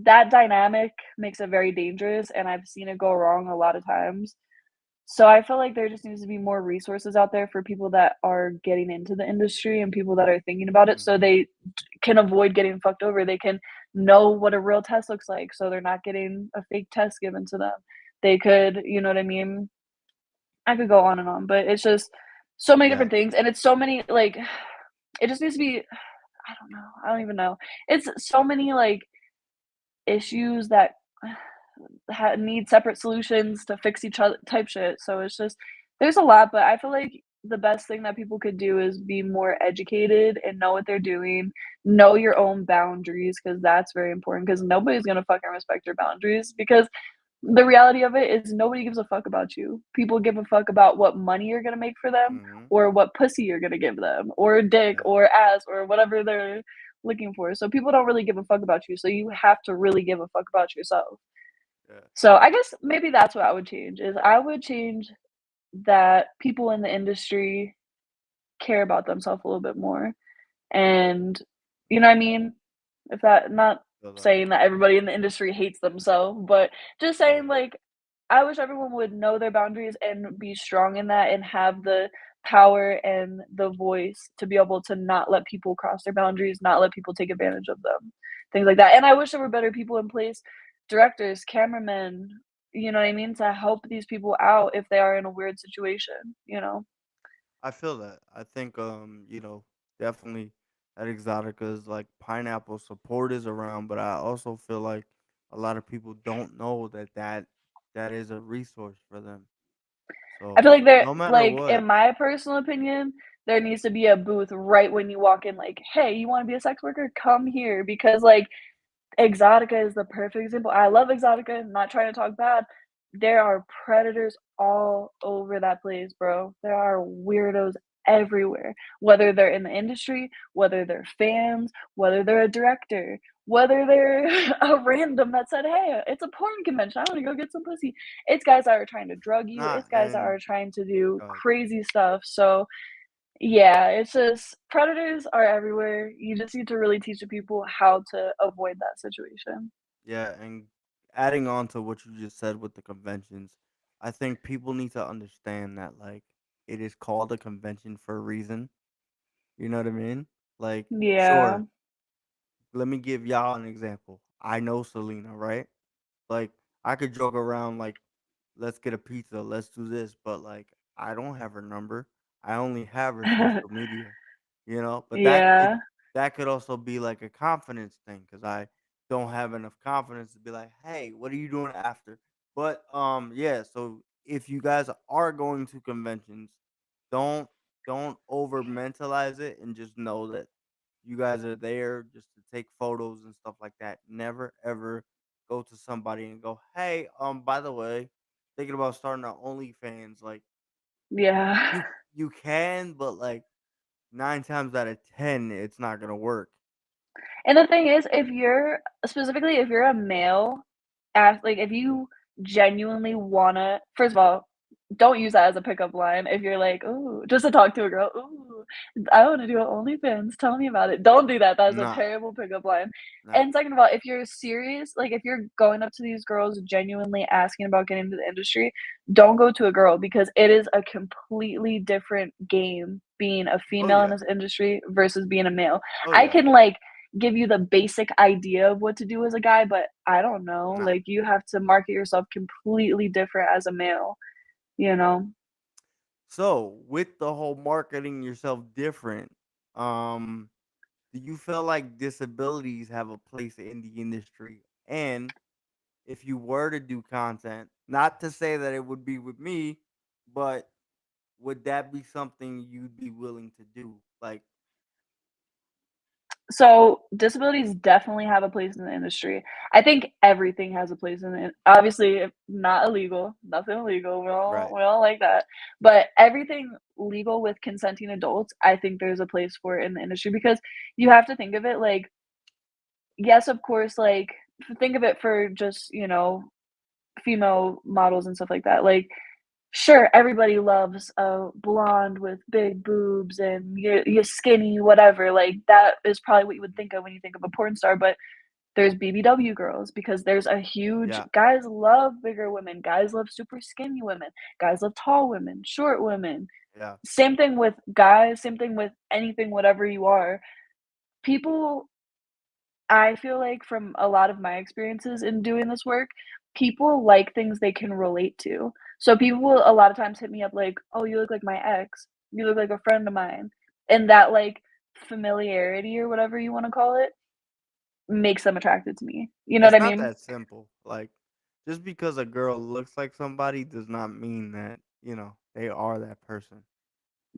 That dynamic makes it very dangerous and I've seen it go wrong a lot of times. So I feel like there just needs to be more resources out there for people that are getting into the industry and people that are thinking about it so Mhm. they can avoid getting fucked over. They can know what a real test looks like so they're not getting a fake test given to them. They could, you know what I mean? I could go on and on, but it's just so many Yeah. different things and it's so many like it just needs to be I don't know. I don't even know. It's so many like issues that need separate solutions to fix each other type shit. So it's just there's a lot, but I feel like the best thing that people could do is be more educated and know what they're doing, know your own boundaries because that's very important because nobody's gonna fucking respect your boundaries because the reality of it is nobody gives a fuck about you. People give a fuck about what money you're gonna make for them Mhm. or what pussy you're gonna give them or dick Yeah. or ass or whatever they're looking for. So people don't really give a fuck about you. So you have to really give a fuck about yourself. Yeah. So I guess maybe that's what I would change is I would change that people in the industry care about themselves a little bit more. And you know what I mean? If that not Feel that. saying that everybody in the industry hates themselves, but just saying Right. like I wish everyone would know their boundaries and be strong in that and have the power and the voice to be able to not let people cross their boundaries, not let people take advantage of them. Things like that. And I wish there were better people in place, directors, cameramen, you know what I mean, to help these people out if they are in a weird situation, you know? I feel that. I think definitely that Exotica's like pineapple support is around, but I also feel like a lot of people don't know that is a resource for them. I feel So like there no matter like, what, in my personal opinion, there needs to be a booth right when you walk in, like, "Hey, you wanna be a sex worker? Come here," because, like, Exotica is the perfect example. I love Exotica, not trying to talk bad. There are predators all over that place, bro. There are weirdos everywhere, whether they're in the industry, whether they're fans, whether they're a director, whether they're a random that said, "Hey, it's a porn convention. I wanna go get some pussy." It's guys that are trying to drug you. nah, It's guys that and are trying to do uh, crazy stuff. So yeah, it's just predators are everywhere. You just need to really teach the people how to avoid that situation. yeah, and adding on to what you just said with the conventions, I think people need to understand that like it is called a convention for a reason. You know what I mean? Like, Yeah. sure, let me give y'all an example. I know Selena, right? Like, I could joke around like, "Let's get a pizza, let's do this," but like, I don't have her number. I only have her social media, you know. But Yeah. that could also be like a confidence thing because I don't have enough confidence to be like, "Hey, what are you doing after?" But yeah. So if you guys are going to conventions, don't don't over mentalize it and just know that you guys are there just to take photos and stuff like that. Never ever go to somebody and go, "Hey, by the way, thinking about starting an OnlyFans." Like Yeah. you can, but like 9 times out of 10, it's not gonna work. And the thing is, if you're specifically if you're a male, like if you genuinely wanna first of all, don't use that as a pickup line if you're like, "Ooh," just to talk to a girl, "Ooh, I wanna do an OnlyFans, tell me about it." Don't do that, that is a Nah, terrible pickup line. nah. And second of all, if you're serious, like if you're going up to these girls genuinely asking about getting into the industry, don't go to a girl because it is a completely different game being a Oh female in yeah, this industry versus being a male. oh I yeah. can like give you the basic idea of what to do as a guy, but I don't know. Nah. Like you have to market yourself completely different as a male, you know? So with the whole marketing yourself different, um, do you feel like disabilities have a place in the industry? And if you were to do content, not to say that it would be with me, but would that be something you'd be willing to do? Like, So disabilities definitely have a place in the industry. I think everything has a place in it. Obviously, not illegal, nothing illegal. right. We don't like that. But everything legal with consenting adults, I think there's a place for it in the industry because you have to think of it like, yes, of course, like think of it for just, you know, female models and stuff like that. Like, sure, everybody loves a blonde with big boobs and you're skinny, whatever. Like that is probably what you would think of when you think of a porn star. But There's BBW girls because there's a huge Yeah, guys love bigger women, guys love super skinny women, guys love tall women, short women. yeah. Same thing with guys, same thing with anything, whatever you are. People I feel like from a lot of my experiences in doing this work, people like things they can relate to. So people will a lot of times hit me up like, "Oh, you look like my ex. You look like a friend of mine." And that, like, familiarity or whatever you wanna call it, makes them attracted to me. You know what It's I not mean? that simple. Like, just because a girl looks like somebody does not mean that, they are that person.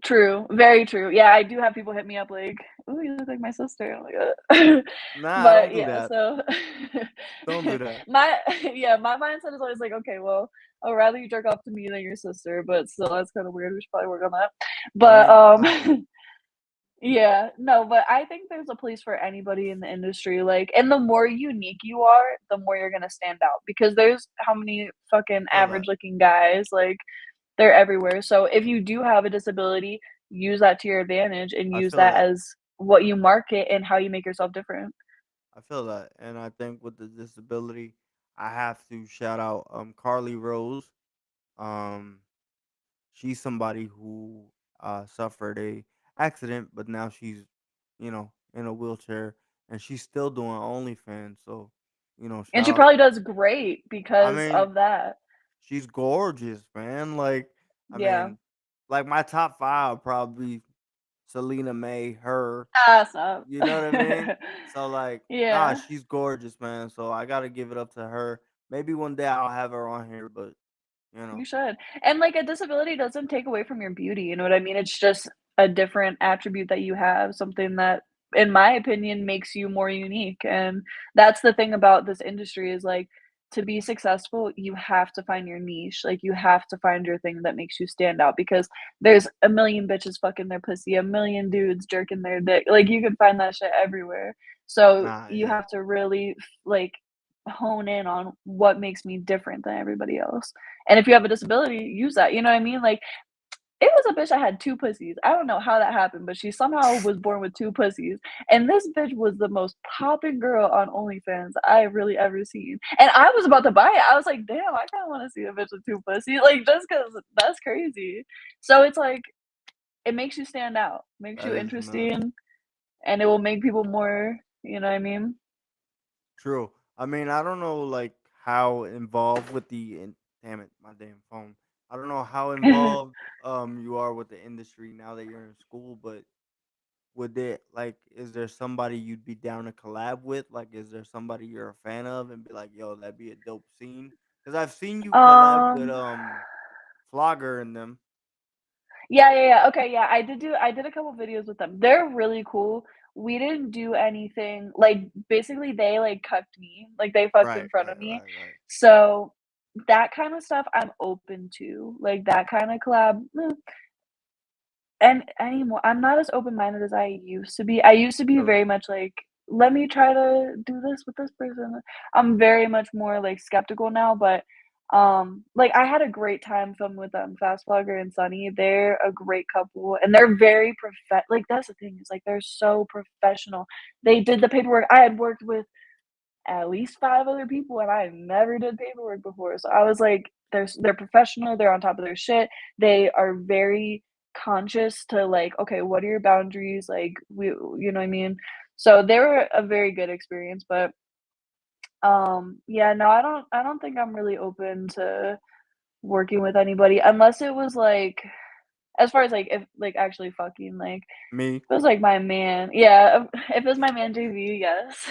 True, very true. Yeah, I do have people hit me up like, "Ooh, you look like my sister." I'm like, Nah, don't But do yeah, that. so Don't do that. my yeah, my mindset is always like, "Okay, well, I'd rather you jerk off to me than your sister," but still, that's kinda weird, we should probably work on that. I But, mean, I don't know. yeah, no, but I think there's a place for anybody in the industry, like and the more unique you are, the more you're gonna stand out because there's how many fucking I feel average that. looking guys, like they're everywhere. So if you do have a disability, use that to your advantage and I use feel that that. as what you market and how you make yourself different. I feel that. And I think with the disability, I have to shout out Carly Rose. Um she's somebody who suffered a accident, but now she's, in a wheelchair and she's still doing OnlyFans. So, And shout she out. probably does great I because mean, of that. she's gorgeous, man. Like, I Yeah. mean, like my top five probably Celina Mae, her. That's up. You know what I mean? So like, nah, Yeah. she's gorgeous, man. So I gotta give it up to her. Maybe one day I'll have her on here, but you know, You should. And, like, a disability doesn't take away from your beauty, you know what I mean? It's just a different attribute that you have, something that, in my opinion, makes you more unique, and that's the thing about this industry is, like, to be successful, you have to find your niche, like, you have to find your thing that makes you stand out because there's a million bitches fucking their pussy, a million dudes jerking their dick, like, you can find that shit everywhere. So, nah, you yeah, have to really, like, hone in on what makes me different than everybody else. And if you have a disability, use that, you know what I mean? Like, it was a bitch that had 2 pussies. I don't know how that happened, but she somehow was born with 2 pussies, and this bitch was the most popping girl on OnlyFans I really ever seen, and I was about to buy it. I was like, "Damn, I kinda wanna see a bitch with 2 pussies," like, just 'cause that's crazy. So it's like, it makes you stand out, makes that you is nuts. interesting, and it will make people more you know what I mean? True. I mean, I don't know like how involved with damn it, my damn phone. I don't know how involved you are with the industry now that you're in school, but would it like is there somebody you'd be down to collab with? Like is there somebody you're a fan of and be like, "Yo, that'd be a dope scene?" Cuz I've seen you collab with Um Flogger and them. Yeah, yeah, yeah. Okay, yeah, I did a couple videos with them. They're really cool. We didn't do anything like, basically, they, like, cucked me, like, they fucked in Right, front of right, me. right, right. So, that kinda stuff I'm open to, like, that kinda collab, and anymore I'm not as open-minded as I used to be. I used to be Feel that. very much like, "Let me try to do this with this person." I'm very much more, like, skeptical now, but, like, I had a great time filming with, Fast Flogger and Sunny. They're a great couple, and they're very like, that's the thing, is, like, they're so professional. They did the paperwork. I had worked with at least 5 other people, and I never did paperwork before, so I was like, they're professional, they're on top of their shit, they are very conscious to, like, "Okay, what are your boundaries?" Like, we you know what I mean? So, they were a very good experience, but, yeah, no, I don't think I'm really open to working with anybody unless it was, like as far as, like, if like, actually fucking, like, Me, if it was, like, my man yeah, if it was my man JV, yes.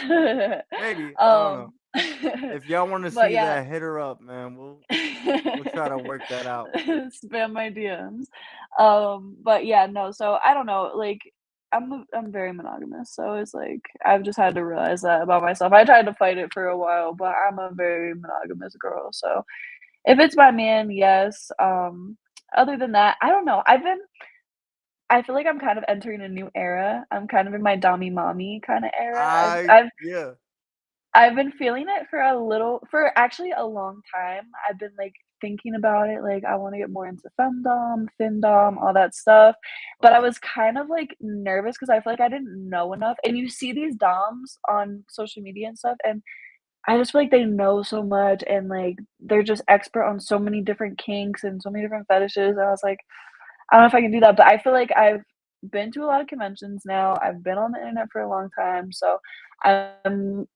maybe, I don't know. Um, If y'all want to but see yeah. that, hit her up, man. We'll try to work that out. Spam my DMs. But yeah, no, so I don't know, like, I'm very monogamous, so it's like, I've just had to realize that about myself. I tried to fight it for a while, but I'm a very monogamous girl, so if it's my man, yes, other than that, I don't know, I feel like I'm kind of entering a new era. I'm kind of in my dommy mommy kinda era. Yeah. I've been feeling it for actually a long time. I've been, like thinking about it, like, I wanna get more into femdom, findom, Mm, all that stuff, but I okay. was kind of, like, nervous because I feel like I didn't know enough, and you see these doms on social media and stuff, and I just feel like they know so much, and, like, they're just expert on so many different kinks and so many different fetishes, and I was like, "I don't know if I can do that," but I feel like I've been to a lot of conventions now, I've been on the internet for a long time, so I'm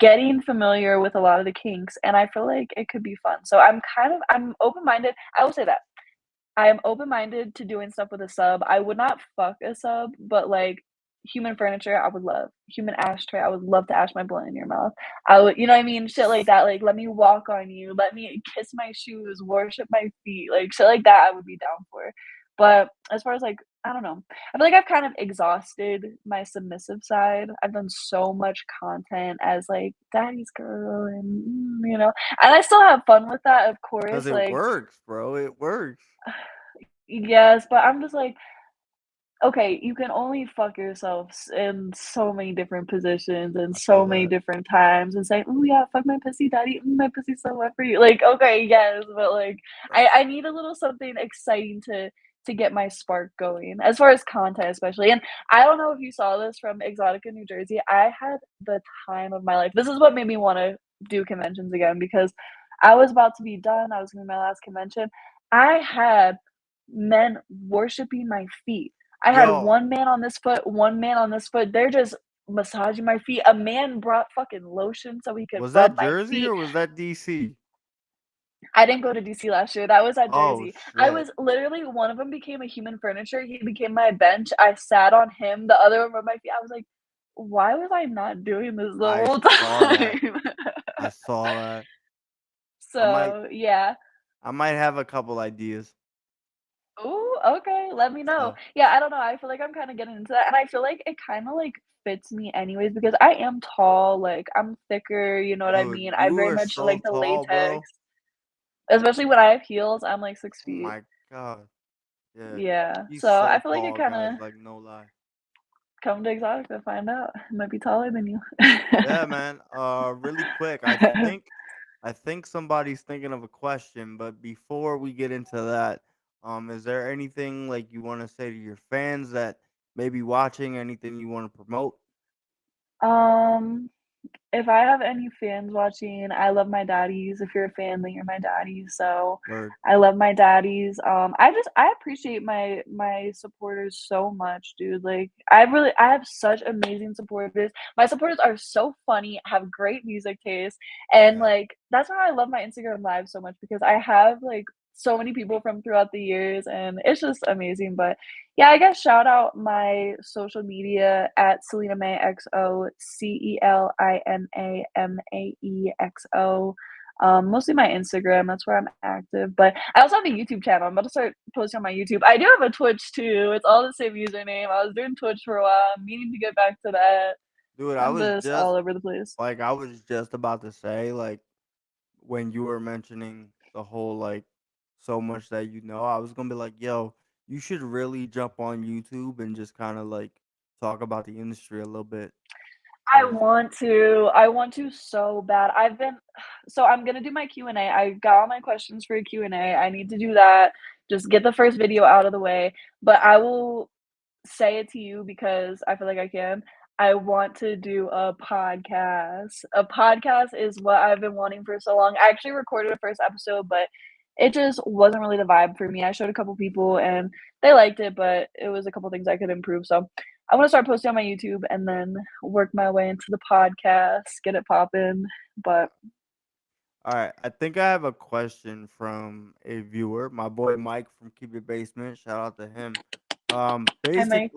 getting familiar with a lot of the kinks, and I feel like it could be fun. So I'm open-minded. I will say that. I am open-minded to doing stuff with a sub. I would not fuck a sub, but, like, human furniture, I would love. Human ashtray, I would love to ash my blunt in your mouth. I would you know what I mean? Shit like that, like, let me walk on you, let me kiss my shoes, worship my feet, like, shit like that, I would be down for. But as far as, like, I don't know. I feel like I've kind of exhausted my submissive side. I've done so much content as, like, daddy's girl and, and I still have fun with that, of Cause course, it like, works, bro. It works. yes, but I'm just like, okay, you can only fuck yourself in so many different positions and I feel so many that. different times and say, "Oh yeah, fuck my pussy, daddy. My pussy's so wet for you." Like, okay, yes, but like, Right. I need a little something exciting to get my spark going as far as content, especially. And I don't know if you saw this from Exotica, New Jersey. I had the time of my life. This is what made me want to do conventions again because I was about to be done. I was gonna be my last convention. I had men worshiping my feet. I had Yo, one man on this foot, one man on this foot. They're just massaging my feet. A man brought fucking lotion so he could was rub that my Jersey feet. or was that DC? I didn't go to DC last year. That was at Oh Jersey. I shit. was literally one of them became a human furniture. He became my bench. I sat on him. The other one rubbed my feet. I was like, why was I not doing this the I whole saw that. time? I saw that. I might So yeah. I might have a couple ideas. Ooh, okay, let me know. So, Yeah, I don't know, I feel like I'm kinda getting into that, and I feel like it kinda, like, fits me anyways because I am tall, like, I'm thicker, you know what I dude, mean? I you very are much so like the tall, bro. latex, especially when I have heels, I'm, like, 6 Oh feet. my god. Yeah. Yeah, He's so I so feel like it tall, guys, kinda like no lie. come to Exotic to find out. I might be taller than you. Yeah, man. Really quick, I think somebody's thinking of a question, but before we get into that, is there anything like you want to say to your fans that may be watching? Anything you want to promote? Um If I have any fans watching, I love my daddies. If you're a fan, then you're my daddies. So Word. I love my daddies. I appreciate my supporters so much, dude. Like I have such amazing supporters. My supporters are so funny, have great music taste, and Yeah. like that's why I love my Instagram live so much because I have like so many people from throughout the years and it's just amazing. But yeah, I guess shout out my social media at Celina Mae XO, CELINAMAEXO. Mostly my Instagram, that's where I'm active. But I also have a YouTube channel. I'm about to start posting on my YouTube. I do have a Twitch too. It's all the same username. I was doing Twitch for a while. I'm meaning to get back to that. Dude, I'm just all over the place. I was just about to say, like, when you were mentioning the whole like so much that you know, I was gonna be like, yo, you should really jump on YouTube and just kind of like talk about the industry a little bit. I Cause want to. I want to so bad. I've been so I'm gonna do my Q&A. I got all my questions for a Q&A. I need to do that. Just get the first video out of the way. But I will say it to you because I feel like I can. I want to do a podcast. A podcast is what I've been wanting for so long. I actually recorded a first episode, but it just wasn't really the vibe for me. I showed a couple people and they liked it, but it was a couple things I could improve. So I want to start posting on my YouTube and then work my way into the podcast, get it popping. But all right, I think I have a question from a viewer, my boy Mike from Keep It Basement. Shout out to him. hi, Mike.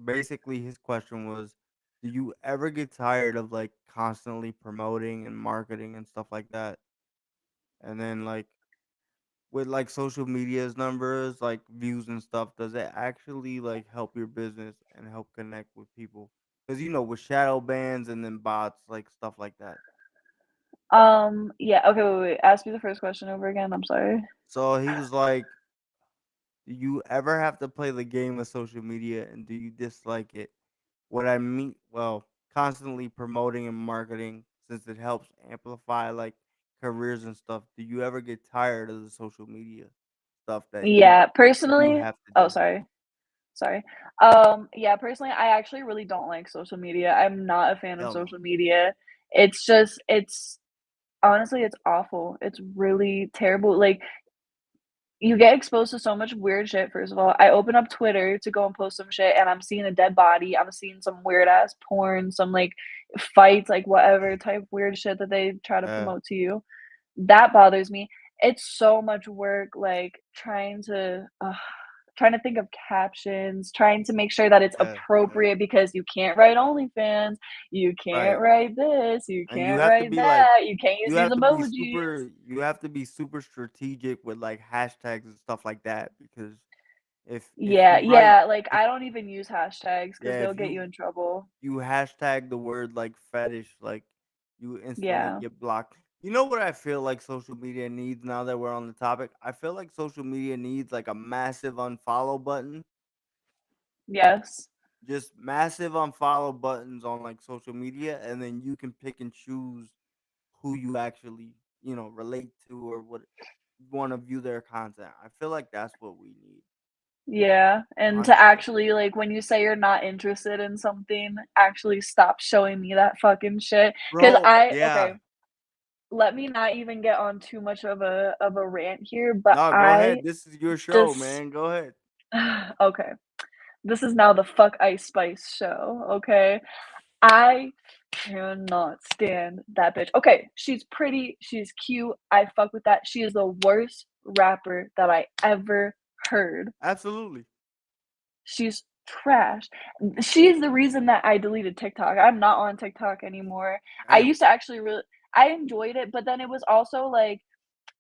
Basically, his question was, do you ever get tired of like constantly promoting and marketing and stuff like that? And then like with like social media's numbers, like views and stuff, does it actually like help your business and help connect with people? Because you know, with shadow bans and then bots, like stuff like that. Yeah, okay, wait. Ask me the first question over again. I'm sorry. So he was like, do you ever have to play the game of social media and do you dislike it? What I mean, well, constantly promoting and marketing since it helps amplify like careers and stuff, do you ever get tired of the social media stuff that Yeah, you personally have to oh, do? sorry. Yeah, personally, I actually really don't like social media. I'm not a fan of Hell no. social media. It's honestly, it's awful. It's really terrible. Like, you get exposed to so much weird shit, first of all. I open up Twitter to go and post some shit, and I'm seeing a dead body. I'm seeing some weird ass porn, some like fights, like whatever type weird shit that they try to Yeah, promote to you. That bothers me. It's so much work, like, trying to think of captions, trying to make sure that it's yeah, yeah. appropriate because you can't write OnlyFans, you can't Right. write this, you And you can't have to write be like that, you can't use you these have to be emojis. super you have to be super strategic with like hashtags and stuff like that because if Yeah, you write yeah, like, if I don't even use hashtags because 'cause yeah, they'll if get you in trouble. you hashtag the word like fetish, like you instantly Yeah. get blocked. You know what I feel like social media needs now that we're on the topic? I feel like social media needs like a massive unfollow button. Yes. Just massive unfollow buttons on like social media, and then you can pick and choose who you actually, relate to or what want to view their content. I feel like that's what we need, Yeah, and to honestly. actually, like, when you say you're not interested in something, actually stop showing me that fucking shit. Because Bro, okay, yeah. let me not even get on too much of a rant here, but No, go I ahead. This is your show, dis man. Go ahead. okay, this is now the Fuck Ice Spice show, okay? I cannot stand that bitch. Okay, she's pretty, she's cute, I fuck with that. She is the worst rapper that I ever heard. Absolutely. She's trash. She's the reason that I deleted TikTok. I'm not on TikTok anymore. I Damn. used to actually really I enjoyed it, but then it was also like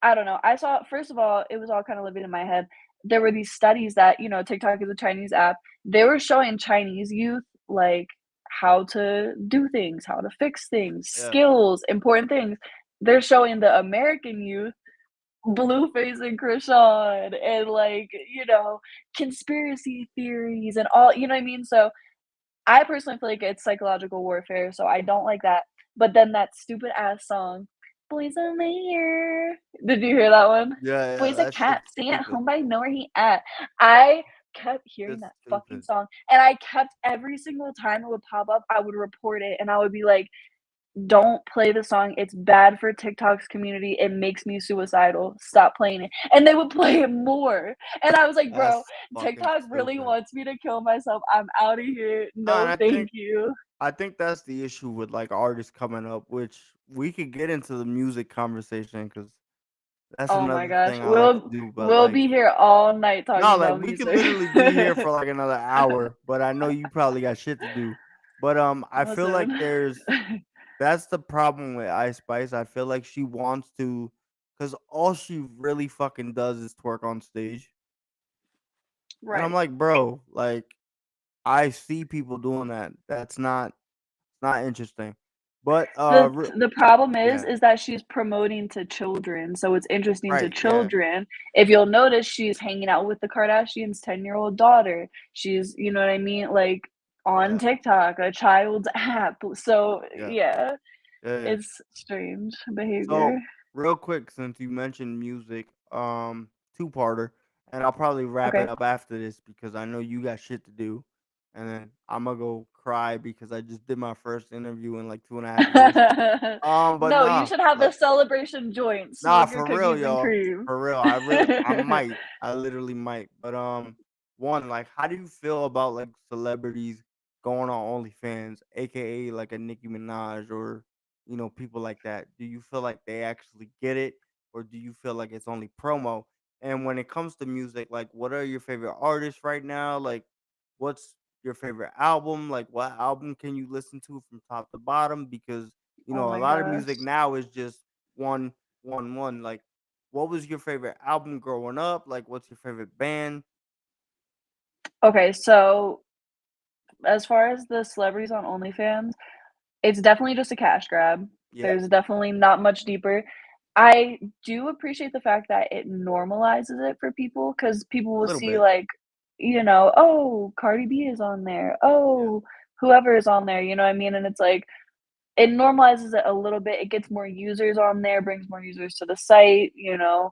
I don't know. I saw first of all, it was all kind of living in my head. There were these studies that, TikTok is a Chinese app. They were showing Chinese youth like how to do things, how to fix things, Yeah. skills, important things. They're showing the American youth Blueface and Krishan and like, conspiracy theories and all, you know what I mean? So I personally feel like it's psychological warfare, so I don't like that. But then that stupid ass song, Boys in the Air. Did you hear that one? Yeah, yeah. Boys a That cat, shit's stay at stupid. home, but I know where he at. I kept hearing It's that fucking stupid. song, and I kept every single time it would pop up, I would report it, and I would be like, don't play the song. It's bad for TikTok's community. It makes me suicidal. Stop playing it. And they would play it more. And I was like, bro, That's fucking TikTok really stupid. wants me to kill myself. I'm out of here. No, and No, thank you. I think that's the issue with like artists coming up, which we could get into the music conversation because that's Oh my another gosh. thing I like to We'll do. But we'll like, be here all night talking no, like about we could music. literally be here for like another hour. But I know you probably got shit to do. But I feel like Listen. that's the problem with Ice Spice. I feel like she wants to, because all she really fucking does is twerk on stage. And I'm Right. like, bro, like I see people doing that. That's not interesting. But The problem yeah, is that she's promoting to children, so it's interesting to right, yeah, children. If you'll notice, she's hanging out with the Kardashians' 10-year-old daughter. She's, you know what I mean, like, on yeah, TikTok, a child's app. So, yeah, yeah, yeah, yeah. it's strange behavior. So real quick, since you mentioned music, two parter, and I'll probably wrap it Okay. up after this because I know you got shit to do, and then I'm gonna go cry because I just did my first interview in like 2.5 years. But No, you nah, should have a like celebration joint. nah, Smoke your for real, cookies and y'all. cream. For real, I might, I literally might. But one, like, how do you feel about like celebrities going on OnlyFans, aka like a Nicki Minaj or people like that? Do you feel like they actually get it, or do you feel like it's only promo? And when it comes to music, like, what are your favorite artists right now? Like, what's your favorite album? Like, what album can you listen to from top to bottom? Because Oh a my lot of gosh. music now is just one one. Like, what was your favorite album growing up? Like, what's your favorite band? Okay, so as far as the celebrities on OnlyFans, it's definitely just a cash grab. Yeah, There's definitely not much deeper. I do appreciate the fact that it normalizes it for people because people a will little see, bit. like, "Oh, Cardi B is on there. Yeah, Oh, whoever is on there," you know what I mean? And it's like, it normalizes it a little bit. It gets more users on there, brings more users to the site, you know,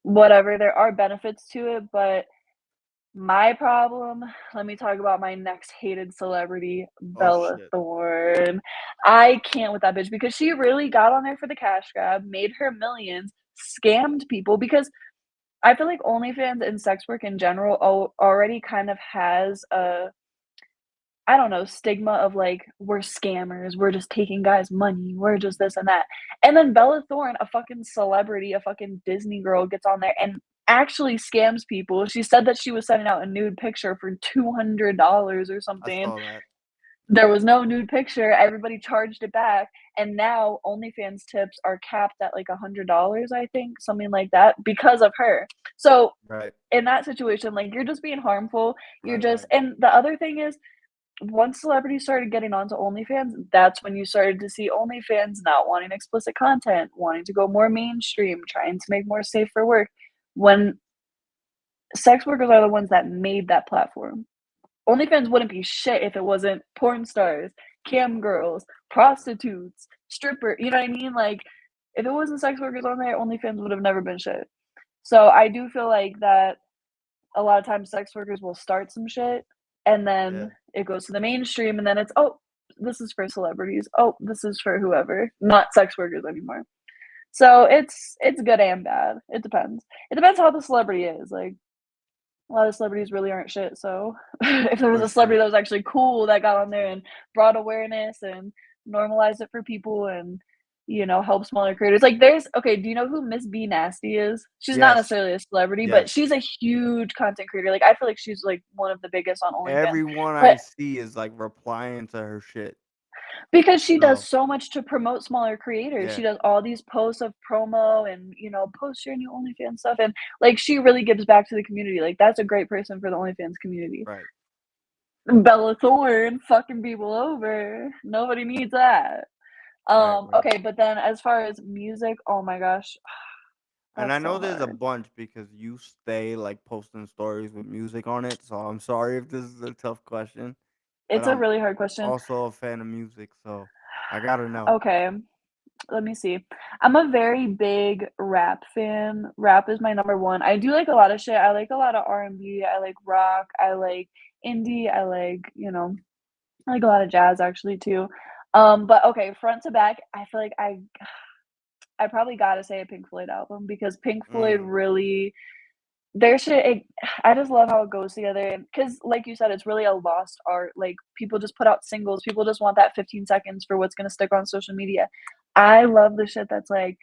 whatever. There are benefits to it, but my problem, let me talk about my next hated celebrity, Oh Bella shit. Thorne. I can't with that bitch because she really got on there for the cash grab, made her millions, scammed people because I feel like OnlyFans and sex work in general already kind of has a, I don't know, stigma of like, we're scammers, we're just taking guys' money, we're just this and that. And then Bella Thorne, a fucking celebrity, a fucking Disney girl, gets on there and actually scams people. She said that she was sending out a nude picture for $200 or I something. saw that. There was no nude picture. Everybody charged it back. And now OnlyFans tips are capped at like $100, I think, something like that, because of her. So Right. in that situation, like you're just being harmful. You're Right. just, Right. and the other thing is, once celebrities started getting onto OnlyFans, that's when you started to see OnlyFans not wanting explicit content, wanting to go more mainstream, trying to make more safe for work. When sex workers are the ones that made that platform. OnlyFans wouldn't be shit if it wasn't porn stars, cam girls, prostitutes, stripper. You know what I mean? Like, if it wasn't sex workers on there, OnlyFans would have never been shit. So I do feel like that a lot of times sex workers will start some shit and Yeah. then it goes to the mainstream and then it's, oh, this is for celebrities. Oh, this is for whoever, not sex workers anymore. So it's good and bad. It depends. It depends how the celebrity is. Like a lot of celebrities really aren't shit. So if there was For a celebrity sure. that was actually cool that got For on there sure. and brought awareness and normalized it for people and help smaller creators. Like there's okay, do you know who Miss B Nasty is? She's not Yes. necessarily a celebrity, but Yes. she's a huge content creator. Like I feel like she's like one of the biggest on OnlyFans. Everyone I But see is like replying to her shit. because she does So so much to promote smaller creators. yeah. She does all these posts of promo and, post your new OnlyFans stuff. And like she really gives back to the community. Like that's a great person for the OnlyFans community. Right. Bella Thorne fucking people over. Nobody needs that. Right. Right. Okay, but then as far as music, oh my gosh, And I that's know so there's a hard. bunch because you stay like posting stories with music on it. So I'm sorry if this is a tough question, but It's a I'm really hard question. also a fan of music, so I gotta know. Okay, let me see. I'm a very big rap fan. Rap is my number one. I do like a lot of shit. I like a lot of R&B. I like rock. I like indie. I like, I like a lot of jazz actually too. But okay, front to back, I feel like I probably gotta say a Pink Floyd album because Pink Floyd Mm, really their shit, I just love how it goes together, and because, like you said, it's really a lost art, like, people just put out singles, people just want that 15 seconds for what's gonna stick on social media. I love the shit that's, like,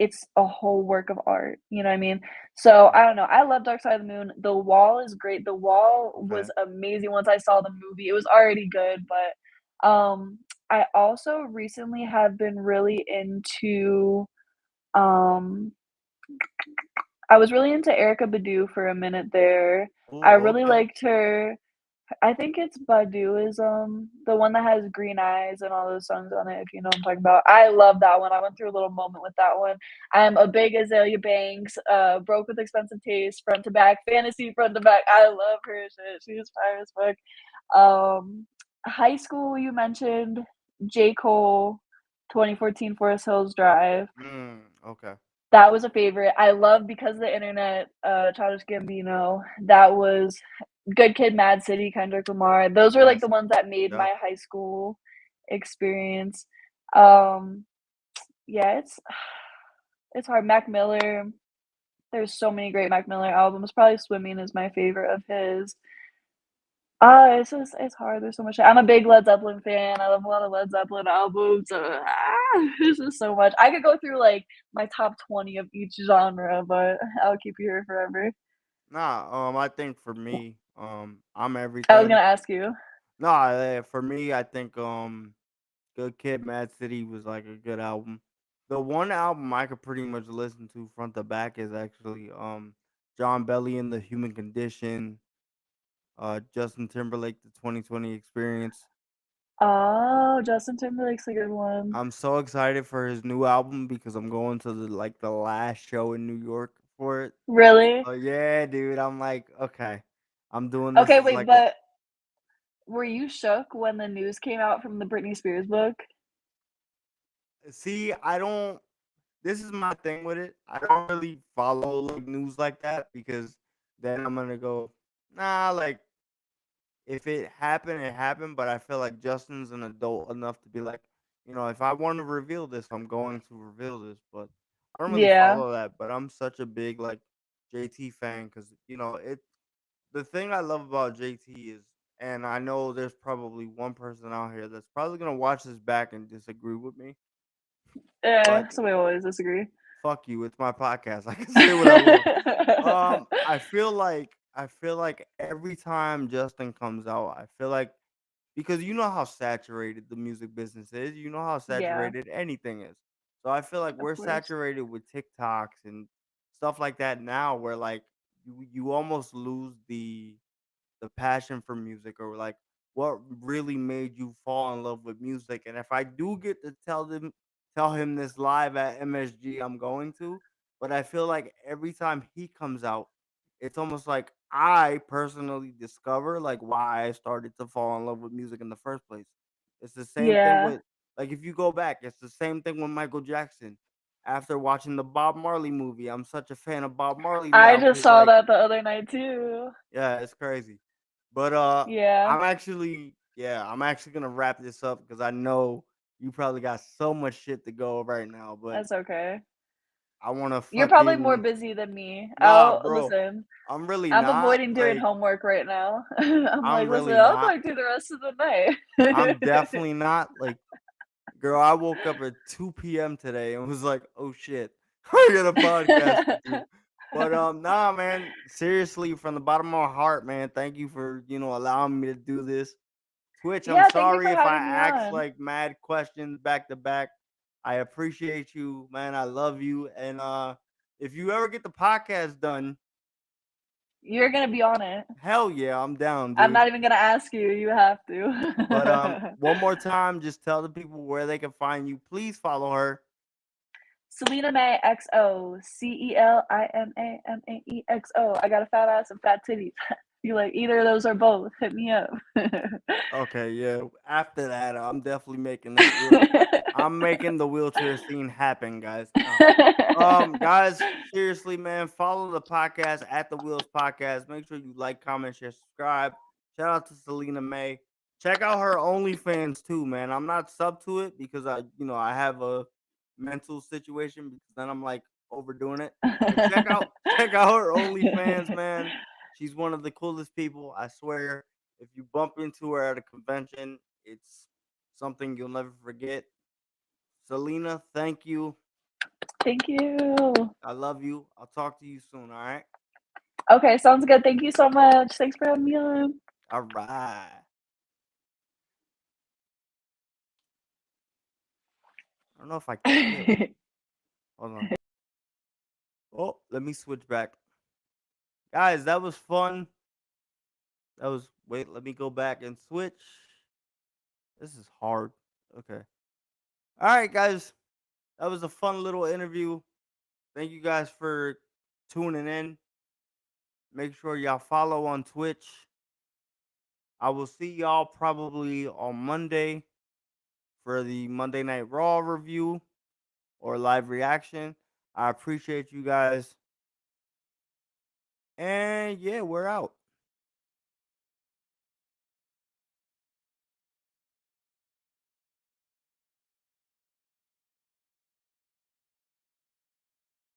it's a whole work of art, you know what I mean? So, I right. don't know, I love Dark Side of the Moon, The Wall is great, The Wall was Okay. amazing once I saw the movie, it was already good, but, I also recently have been really into, um I was really into Erykah Badu for a minute there. I Oh, really okay. liked her. I think it's Baduizm, the one that has green eyes and all those songs on it, if you know what I'm talking about. I love that one. I went through a little moment with that one. I'm a big Azalea Banks, broke with expensive taste, front to back, fantasy front to back. I love her shit. She's fire as fuck. High school, you mentioned J. Cole, 2014 Forest Hills Drive. Okay. That was a favorite. I love Because of the Internet, Childish Gambino. That was Good Kid, Mad City, Kendrick Lamar. Those were like Yes. the ones that made Yep. my high school experience. Um, yeah, it's hard. Mac Miller. There's so many great Mac Miller albums. Probably Swimming is my favorite of his. It's just it's hard. There's so much. I'm a big Led Zeppelin fan. I love a lot of Led Zeppelin albums. There's just so much. I could go through like my top 20 of each genre, but I'll keep you here forever. Nah. I think for me, I'm I was gonna everything. ask you. Nah. For me, I think Good Kid, Mad City was like a good album. The one album I could pretty much listen to front to back is actually John Belly and the Human Condition, Justin Timberlake, the 2020 Experience. Oh, Justin Timberlake's a good one. I'm so excited for his new album because I'm going to the last show in New York for it. Really? Oh yeah, dude. I'm like, okay, I'm doing this Okay, as wait, like a but were you shook when the news came out from the Britney Spears book? See, I don't. This is my thing with it. I don't really follow like news like that because then I'm gonna go, nah. Like if it happened, it happened. But I feel like Justin's an adult enough to be like, if I want to reveal this, I'm going to reveal this. But I don't really Yeah, follow that. But I'm such a big like JT fan because it. The thing I love about JT is, and I know there's probably one person out here that's probably gonna watch this back and disagree with me, but so we always disagree. fuck you. It's my podcast. I can say what I want. I feel like every time Justin comes out, I feel like because you know how saturated the music business is, you know how Yeah, saturated anything is. So I feel like of we're course. saturated with TikToks and stuff like that now, where like you almost lose the passion for music or like what really made you fall in love with music. And if I do get to tell him this live at MSG, I'm going to. But I feel like every time he comes out, it's almost like I personally discover like why I started to fall in love with music in the first place. It's the same thing Yeah, with like if you go back, it's the same thing with Michael Jackson. After watching the Bob Marley movie, I'm such a fan of Bob Marley I now just because saw like that the other night too. yeah, it's crazy. But Yeah, I'm actually gonna wrap this up because I know you probably got so much shit to go right now. But that's okay. I want to You're probably more fucking busy than me. nah, I'll bro. listen. I'm really I'm not avoiding doing like homework right now. I'm I'm like, listen, really I'll not. talk to you the rest of the night. I'm definitely not like girl. I woke up at 2 p.m. today and was like, oh shit, I got a podcast to do. But nah, man. Seriously, from the bottom of my heart, man. Thank you for allowing me to do this. Twitch, I'm Yeah, thank you sorry for if I having me asked on. like mad questions back to back. I appreciate you, man. I love you. And if you ever get the podcast done, You're gonna be on it. hell yeah, I'm down, I'm dude. not even gonna ask you. You have But to. one more time, just tell the people where they can find you. Please follow her. Celina Mae XO. CELINAMAEXO. I got a fat ass and fat titties. You like either of those or both? Hit me up. Okay, yeah. After that, I'm making the wheelchair scene happen, guys. No. Guys, seriously, man, follow the podcast at the Wheels Podcast. Make sure you like, comment, share, subscribe. Shout out to Celina Mae. Check out her OnlyFans too, man. I'm not sub to it because I have a mental situation because then I'm like overdoing it. But check out her OnlyFans, man. She's one of the coolest people. I swear. If you bump into her at a convention, it's something you'll never forget. Selena, thank you. Thank you. I love you. I'll talk to you soon. All right. Okay, sounds good. Thank you so much. Thanks for having me on. All right. I don't know if I killed. Hold on. Oh, let me switch back. Guys, that was fun. Wait, let me go back and switch. This is hard. Okay. All right, guys. That was a fun little interview. Thank you guys for tuning in. Make sure y'all follow on Twitch. I will see y'all probably on Monday for the Monday Night Raw review or live reaction. I appreciate you guys. And yeah, we're out.